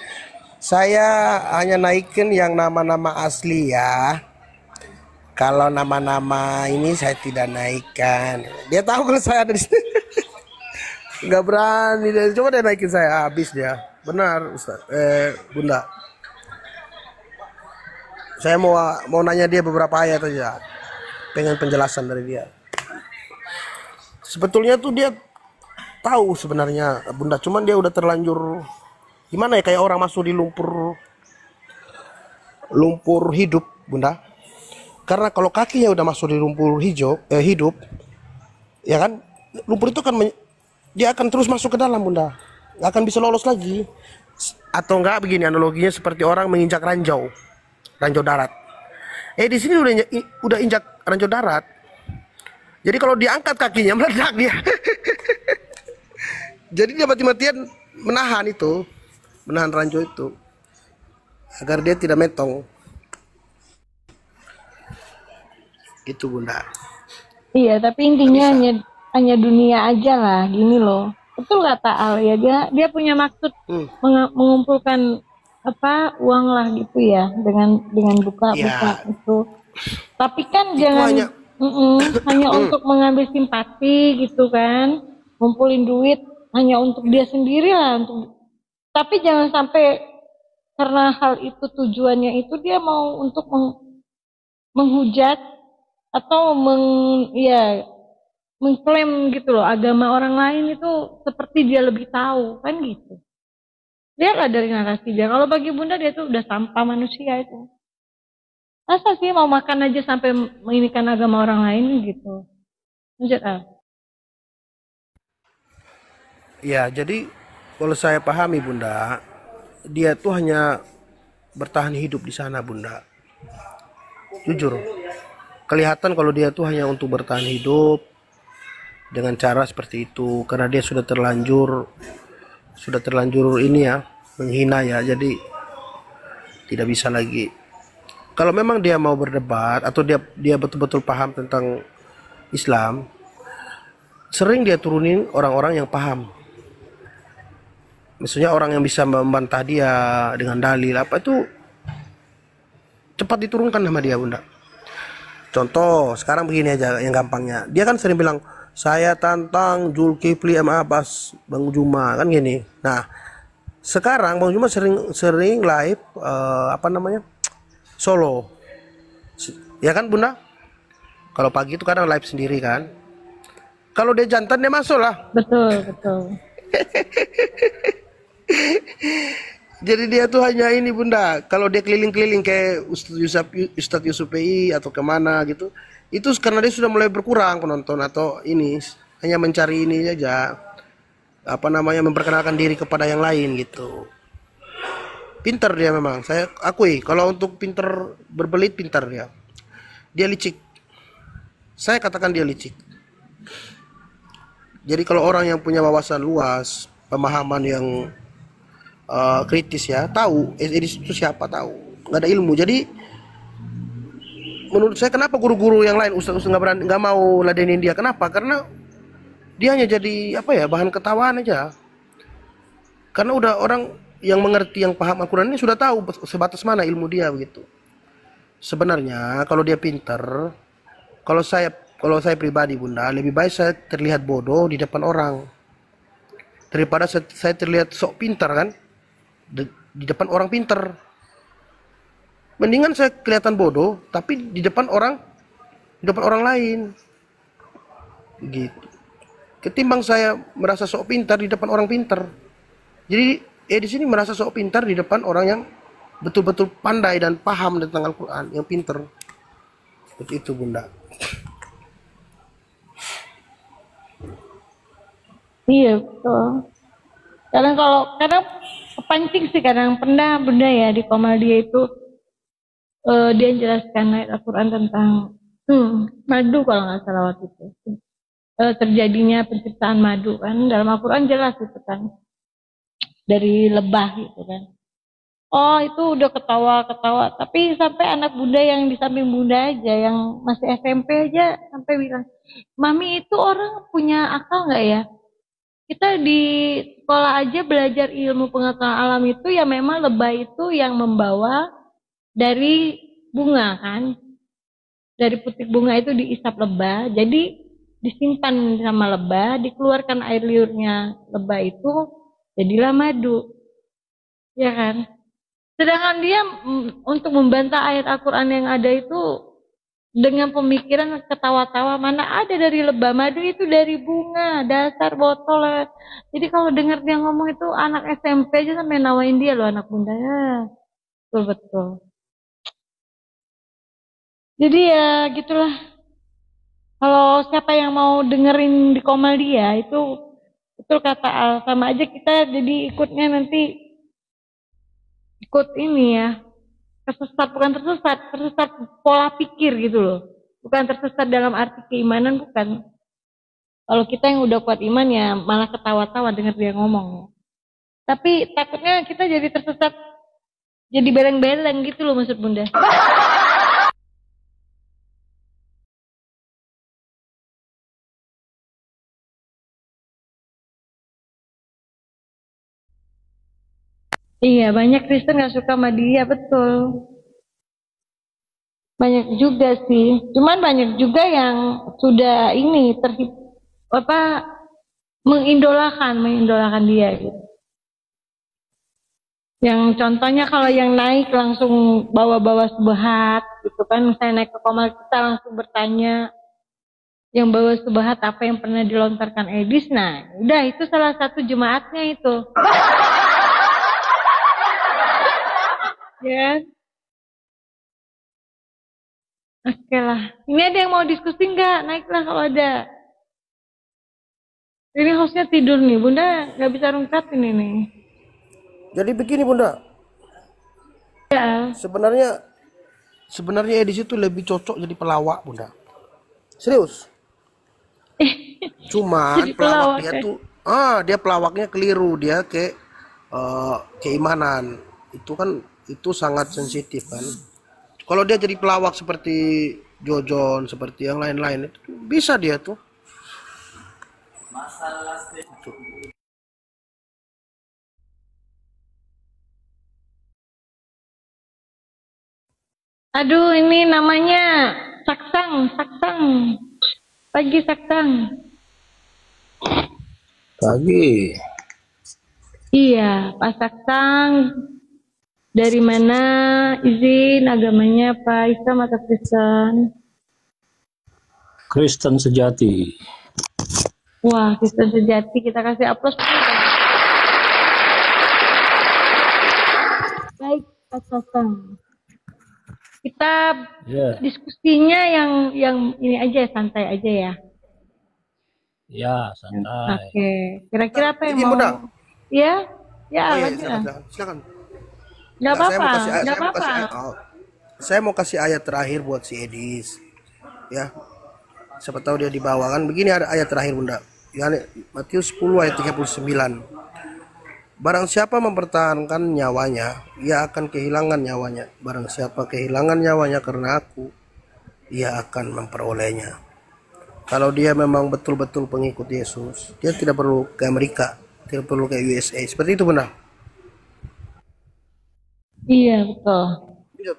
saya hanya naikin yang nama-nama asli ya. Kalau nama-nama ini saya tidak naikkan. Dia tahu kalau saya ada di sini. Nggak berani dia. Coba dia naikin saya, habis dia. Benar, Ustaz. Bunda. Saya mau nanya dia beberapa ayat aja. Pengen penjelasan dari dia. Sebetulnya tuh dia tahu sebenarnya, Bunda. Cuman dia udah terlanjur gimana ya, kayak orang masuk di lumpur hidup, Bunda. Karena kalau kakinya udah masuk di lumpur hidup, ya kan, lumpur itu kan dia akan terus masuk ke dalam, Bunda. Nggak akan bisa lolos lagi. Atau enggak begini analoginya, seperti orang menginjak ranjau darat. Di sini udah injak ranjau darat. Jadi kalau diangkat kakinya meledak dia. Jadi dia mati-matian menahan ranjau itu agar dia tidak metong. Itu, Bunda. Iya, tapi intinya hanya dunia aja lah, gini loh. Betul kata Al ya, dia punya maksud mengumpulkan uang lah gitu ya, dengan buka itu. Tapi kan itu jangan hanya untuk mengambil simpati gitu kan, ngumpulin duit hanya untuk dia sendiri lah, tapi jangan sampai karena hal itu tujuannya itu dia mau untuk menghujat atau mengklaim gitu loh agama orang lain itu seperti dia lebih tahu kan gitu. Lihatlah dari narasi dia. Kalau bagi Bunda dia tuh udah sampah manusia itu. Masa sih mau makan aja sampai menginikan agama orang lain gitu. Lanjut Al. Ya, jadi kalau saya pahami, Bunda, dia tuh hanya bertahan hidup di sana, Bunda. Jujur, kelihatan kalau dia tuh hanya untuk bertahan hidup dengan cara seperti itu, karena dia sudah terlanjur ini ya, menghina ya, jadi tidak bisa lagi. Kalau memang dia mau berdebat atau dia betul-betul paham tentang Islam, sering dia turunin orang-orang yang paham. Maksudnya orang yang bisa membantah dia dengan dalil itu cepat diturunkan sama dia, Bunda. Contoh, sekarang begini aja yang gampangnya. Dia kan sering bilang, saya tantang Zulkifli M. Abbas, Bang Juma, kan gini. Nah, sekarang Bang Juma sering live solo. Ya kan, Bunda? Kalau pagi itu kadang live sendiri kan. Kalau dia jantan dia masuk lah. Betul. Jadi dia tuh hanya ini, Bunda. Kalau dia keliling-keliling kayak Ustadz Yusuf PI atau kemana gitu, itu karena dia sudah mulai berkurang penonton atau ini hanya mencari ini aja, memperkenalkan diri kepada yang lain gitu. Pintar dia memang, saya akui. Kalau untuk pintar berbelit, pintar dia. Dia licik. Saya katakan dia licik. Jadi kalau orang yang punya wawasan luas, pemahaman yang kritis ya, tahu itu siapa, tahu, nggak ada ilmu. Jadi menurut saya, kenapa guru-guru yang lain ustaz nggak mau ladenin dia? Kenapa? Karena dia hanya jadi bahan ketawaan aja. Karena udah orang yang mengerti, yang paham Al-Quran ini sudah tahu sebatas mana ilmu dia begitu. Sebenarnya kalau dia pintar, kalau saya pribadi, Bunda, lebih baik saya terlihat bodoh di depan orang daripada saya terlihat sok pintar kan di depan orang pintar. Mendingan saya kelihatan bodoh tapi di depan orang lain gitu, ketimbang saya merasa sok pintar di depan orang pintar. Jadi di sini merasa sok pintar di depan orang yang betul-betul pandai dan paham tentang Al-Quran, yang pintar. Seperti itu, Bunda. Iya betul. Kadang kepancing sih, kadang pernah Bunda ya di Komal dia itu dia jelaskan ayat Al-Quran tentang madu kalau nggak salah waktu itu. Terjadinya penciptaan madu kan dalam Al-Quran jelas itu kan, dari lebah gitu kan. Oh itu udah ketawa, tapi sampai anak Bunda yang di samping Bunda aja yang masih SMP aja sampai bilang, Mami itu orang punya akal nggak ya? Kita di sekolah aja belajar ilmu pengetahuan alam itu ya memang lebah itu yang membawa dari bunga kan, dari putik bunga itu diisap lebah, jadi disimpan sama lebah, dikeluarkan air liurnya lebah itu, jadilah madu, ya kan? Sedangkan dia untuk membantah ayat Al-Quran yang ada itu dengan pemikiran ketawa-tawa, mana ada dari lebah, madu itu dari bunga, dasar botol. Jadi kalau dengar dia ngomong itu anak SMP aja sampai nawain dia loh, anak bunda ya, betul-betul. Jadi ya gitulah. Kalau siapa yang mau dengerin di komal dia itu betul kata Al, sama aja kita jadi ikutnya nanti ikut ini ya, tersesat, bukan tersesat pola pikir gitu loh, bukan tersesat dalam arti keimanan, bukan. Kalau kita yang udah kuat iman ya malah ketawa-tawa dengar dia ngomong. Tapi takutnya kita jadi tersesat, jadi beleng-beleng gitu loh maksud bunda. Iya, banyak Kristen gak suka sama dia, betul. Banyak juga sih. Cuman banyak juga yang sudah ini mengidolakan dia gitu. Yang contohnya kalau yang naik langsung bawa-bawa subhat gitu kan, misalnya naik ke komal kita langsung bertanya yang bawa subhat apa yang pernah dilontarkan Edis. Nah, udah itu salah satu jemaatnya itu. Ya. Oke lah. Ini ada yang mau diskusi nggak? Naiklah kalau ada. Ini hostnya tidur nih, bunda nggak bisa rungkapin ini. Jadi begini bunda. Ya. Sebenarnya Edis itu lebih cocok jadi pelawak bunda. Serius. Cuman pelawak dia tuh, dia pelawaknya keliru, dia ke keimanan. Itu sangat sensitif kan. Kalau dia jadi pelawak seperti Jojon, seperti yang lain-lain, itu bisa dia tuh. Aduh, ini namanya Saksang. Pagi Saksang. Pagi. Iya, Pak Saksang. Dari mana, izin, agamanya apa, Islam atau Kristen? Kristen sejati. Wah, Kristen sejati, kita kasih aplaus. Baik, Pak Saksang. Kita diskusinya yang ini aja, santai aja ya. Ya, santai. Oke, kira-kira apa yang mau? Ya, Silakan. Nggak apa-apa, nggak apa-apa. Saya mau kasih ayat terakhir buat si Edis, ya. Siapa tahu dia dibawa kan. Begini ada ayat terakhir bunda. Matius 10 ayat 39. Barang siapa mempertahankan nyawanya, ia akan kehilangan nyawanya. Barang siapa kehilangan nyawanya karena aku, ia akan memperolehnya. Kalau dia memang betul-betul pengikut Yesus, dia tidak perlu ke Amerika, tidak perlu ke USA. Seperti itu benar. Iya betul.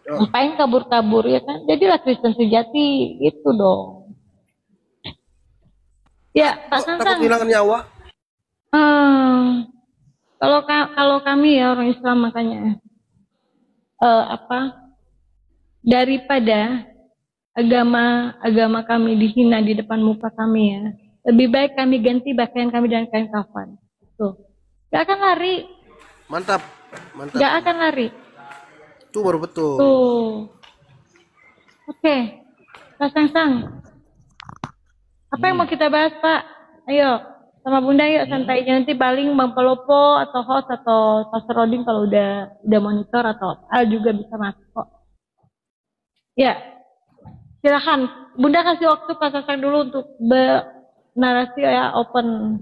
Ngapain kabur-kabur ya kan? Jadilah Kristen sejati gitu dong. Ya Pak Sansang. Takut kehilangan nyawa? Kalau kami ya orang Islam makanya daripada agama kami dihina di depan muka kami ya, lebih baik kami ganti pakaian kami dengan kain kafan. Tuh, gak akan lari. Mantap. Gak akan lari. Itu baru betul. Tuh. Oke. Pak Sangsang. Apa yang mau kita bahas, Pak? Ayo, sama Bunda yuk santai aja. Nanti paling Bang Pelopo atau host atau Pastor Rodin kalau udah monitor atau Al juga bisa masuk kok. Ya. Silakan. Bunda kasih waktu Pak Sangsang dulu untuk narasi ya, open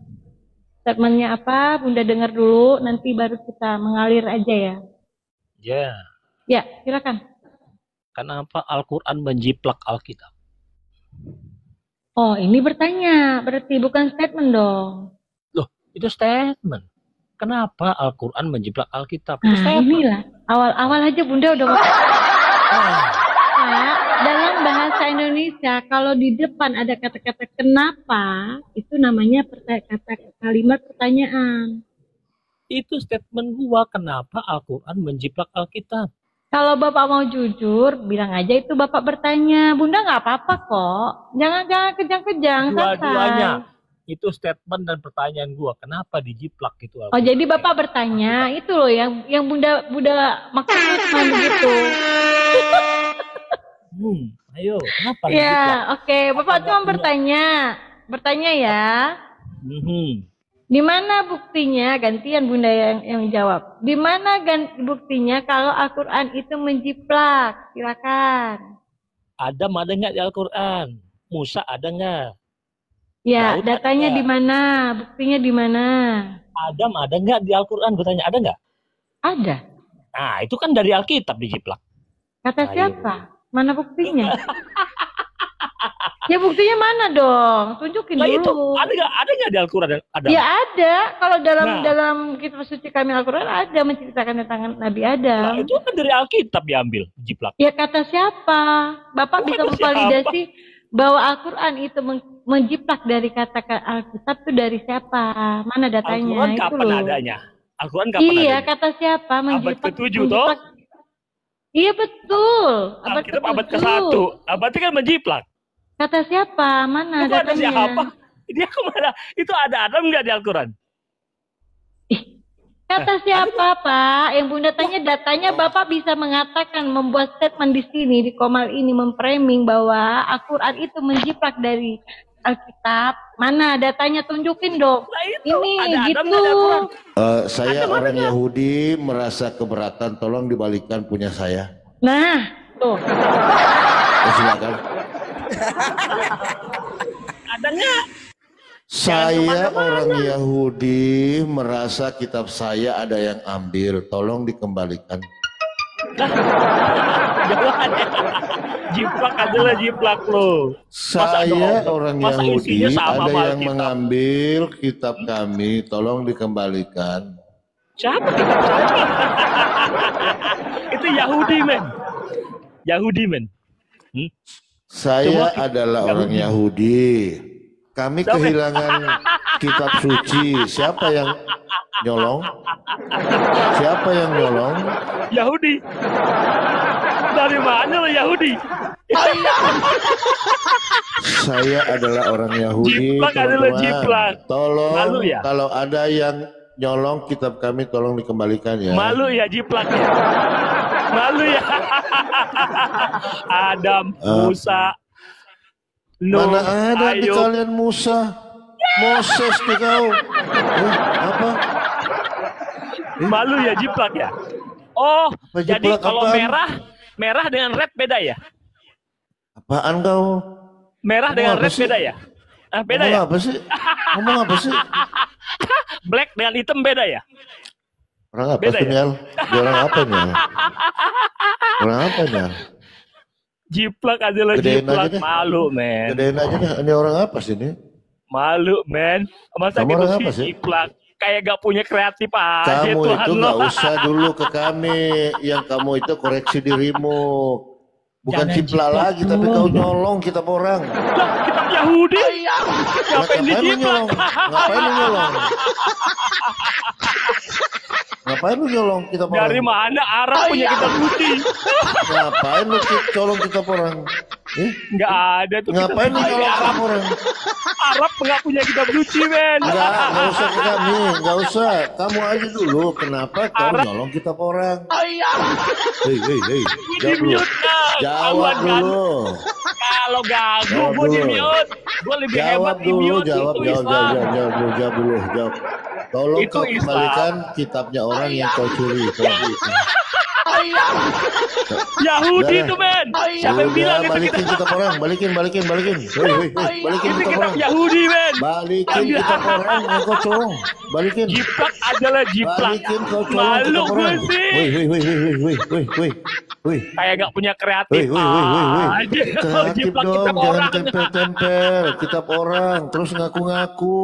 statementnya apa, Bunda dengar dulu, nanti baru kita mengalir aja ya. Ya. Ya, silakan. Kenapa Al-Quran menjiplak Alkitab? Oh, ini bertanya, berarti bukan statement dong. Loh, itu statement. Kenapa Al-Quran menjiplak Alkitab? Nah, inilah. Awal-awal aja Bunda udah Pak, dalam bahasa Indonesia kalau di depan ada kata-kata kenapa, itu namanya kalimat pertanyaan. Itu statement gua, kenapa Al-Quran menjiplak Alkitab. Kalau Bapak mau jujur, bilang aja itu Bapak bertanya. Bunda nggak apa-apa kok. Jangan kejang-kejang, Dua-duanya. santai. Itu statement dan pertanyaan gua, kenapa dijiplak itu Oh, jadi Bapak bertanya, itu loh yang Bunda maksudnya cuma begitu. Ayo, kenapa Ya, dijiplak? oke. Bapak cuma bertanya ya. Di mana buktinya? Gantian Bunda yang jawab. Di mana buktinya kalau Al-Quran itu menjiplak? Silakan. Adam ada nggak di Al-Quran? Musa ada nggak? Ya, Daud datanya ada. di mana? Buktinya di mana? Adam ada nggak di Al-Quran? Gue tanya, ada nggak? Ada. Nah, itu kan dari Alkitab dijiplak. Kata Ayo. siapa? Mana buktinya? Ya buktinya mana dong? Tunjukin Nah, itu dulu. ada nggak di Al-Quran? Ada. Ya ada. Kalau Nah. dalam kitab suci kami Al-Quran ada menceritakan tentang Nabi Adam. Nah, itu kan dari Alkitab diambil, jiplak. Ya kata siapa? Bapak bisa memvalidasi bahwa Al-Quran itu menjiplak dari kata Alkitab itu dari siapa? Mana datanya? Al-Quran Itu kapan loh. adanya? Al-Quran kapan Iya, adanya? kata siapa? Abad ke-7 toh? Iya betul. Abad Alkitab abad ke-7. ke-1. Berarti kan menjiplak. Kata siapa? Mana Itu ada datanya? siapa? Dia kemana? Itu ada Adam nggak di Al-Quran? Kata siapa, Pak? Yang Bunda tanya datanya, Bapak bisa mengatakan, membuat statement di sini, di Komal ini, memframing bahwa Al-Quran itu menjiplak dari Alkitab. Mana datanya? Tunjukin dong. Ini ada Adam gitu. nggak di Al-Quran? Saya orang Yahudi merasa keberatan, tolong dibalikan punya saya. Nah, tuh. Silakan. Ada nggak? Saya orang Yahudi merasa kitab saya ada yang ambil, tolong dikembalikan. Jiplak adalah jiplak lo. Saya orang Masa Yahudi isinya sama ada sama yang Alkitab? mengambil kitab kami, tolong dikembalikan. Siapa kitab siapa? Itu Yahudi, men. Yahudi, men. Saya adalah orang Yahudi. Kami kehilangan kitab suci. Siapa yang nyolong? Siapa yang nyolong? Yahudi. Dari mana lo Yahudi? Saya adalah orang Yahudi. Jiplak adalah jiplak. Tolong, Malu ya? kalau ada yang nyolong kitab kami, tolong dikembalikan ya. Malu ya jiplak ya. Malu ya. Adam, Musa, Nuh, Mana ada di Ayub. kalian Musa, Moses di kau. Apa? Malu ya jiplak ya. Oh, Apa jadi jiplak kalau apaan? merah dengan red beda ya? Apaan kau? Merah Ngomong dengan apa red sih? beda ya? Ah, beda Ngomong ya? apa sih? Ngomong apa sih? Black dengan hitam beda ya? Orang apa Beda sih, ya? Nyal? Dia orang apa, Nyal? Orang apa, Nyal? Jiplak adalah Gedein aja jiplak. deh. Malu, men. Gedein aja deh. Ini orang apa sih ini? Malu, men. Masa Kamu gitu orang sih apa sih? jiplak? Kayak gak punya kreatif aja Kamu Tuhan itu lo. nggak usah dulu ke kami. Yang kamu itu koreksi dirimu. Bukan Jangan ciplak jiplak lagi, tapi dulu. kau nyolong kitab orang. Lah, kitab Yahudi. Ngapain Ngapain lu dijiplak? nyolong? Ngapain lu nyolong? Ngapain lu nyolong kitab orang? Dari mana Arab punya kitab suci? Ngapain lu colong kitab orang? Nggak ada tuh kitab Ngapain lu suci. nyolong kitab orang? Arab nggak punya kitab suci, men. Nggak usah ke kami, nggak usah. Kamu aja dulu, kenapa kau nyolong kitab orang? Hei, jawab dulu. Di-mute lah. Jawab Ketahuan kan? dulu. Kalau gagu Jawab gue dulu. di-mute. Gue lebih hebat Jawab dulu, di-mute. jawab Itu Islam. dulu. Tolong Itu kau Islam. kembalikan kitabnya orang yang kau curi. Kalau gitu. Yahudi Udah. itu, men. Siapa yang Udah, bilang itu balikin kitab? kitab orang, balikin. Woi, balikin Itu kitab kitab orang. Yahudi, men. Balikin kitab orang yang kau colong. Balikin. Jiplak adalah jiplak. Balikin kau colong Malu kitab gue orang. sih. Woi. Kayak gak punya kreatif Woi. aja. Kreatif Jiplak dong, kitab jangan orang. tempel-tempel kitab orang terus ngaku-ngaku.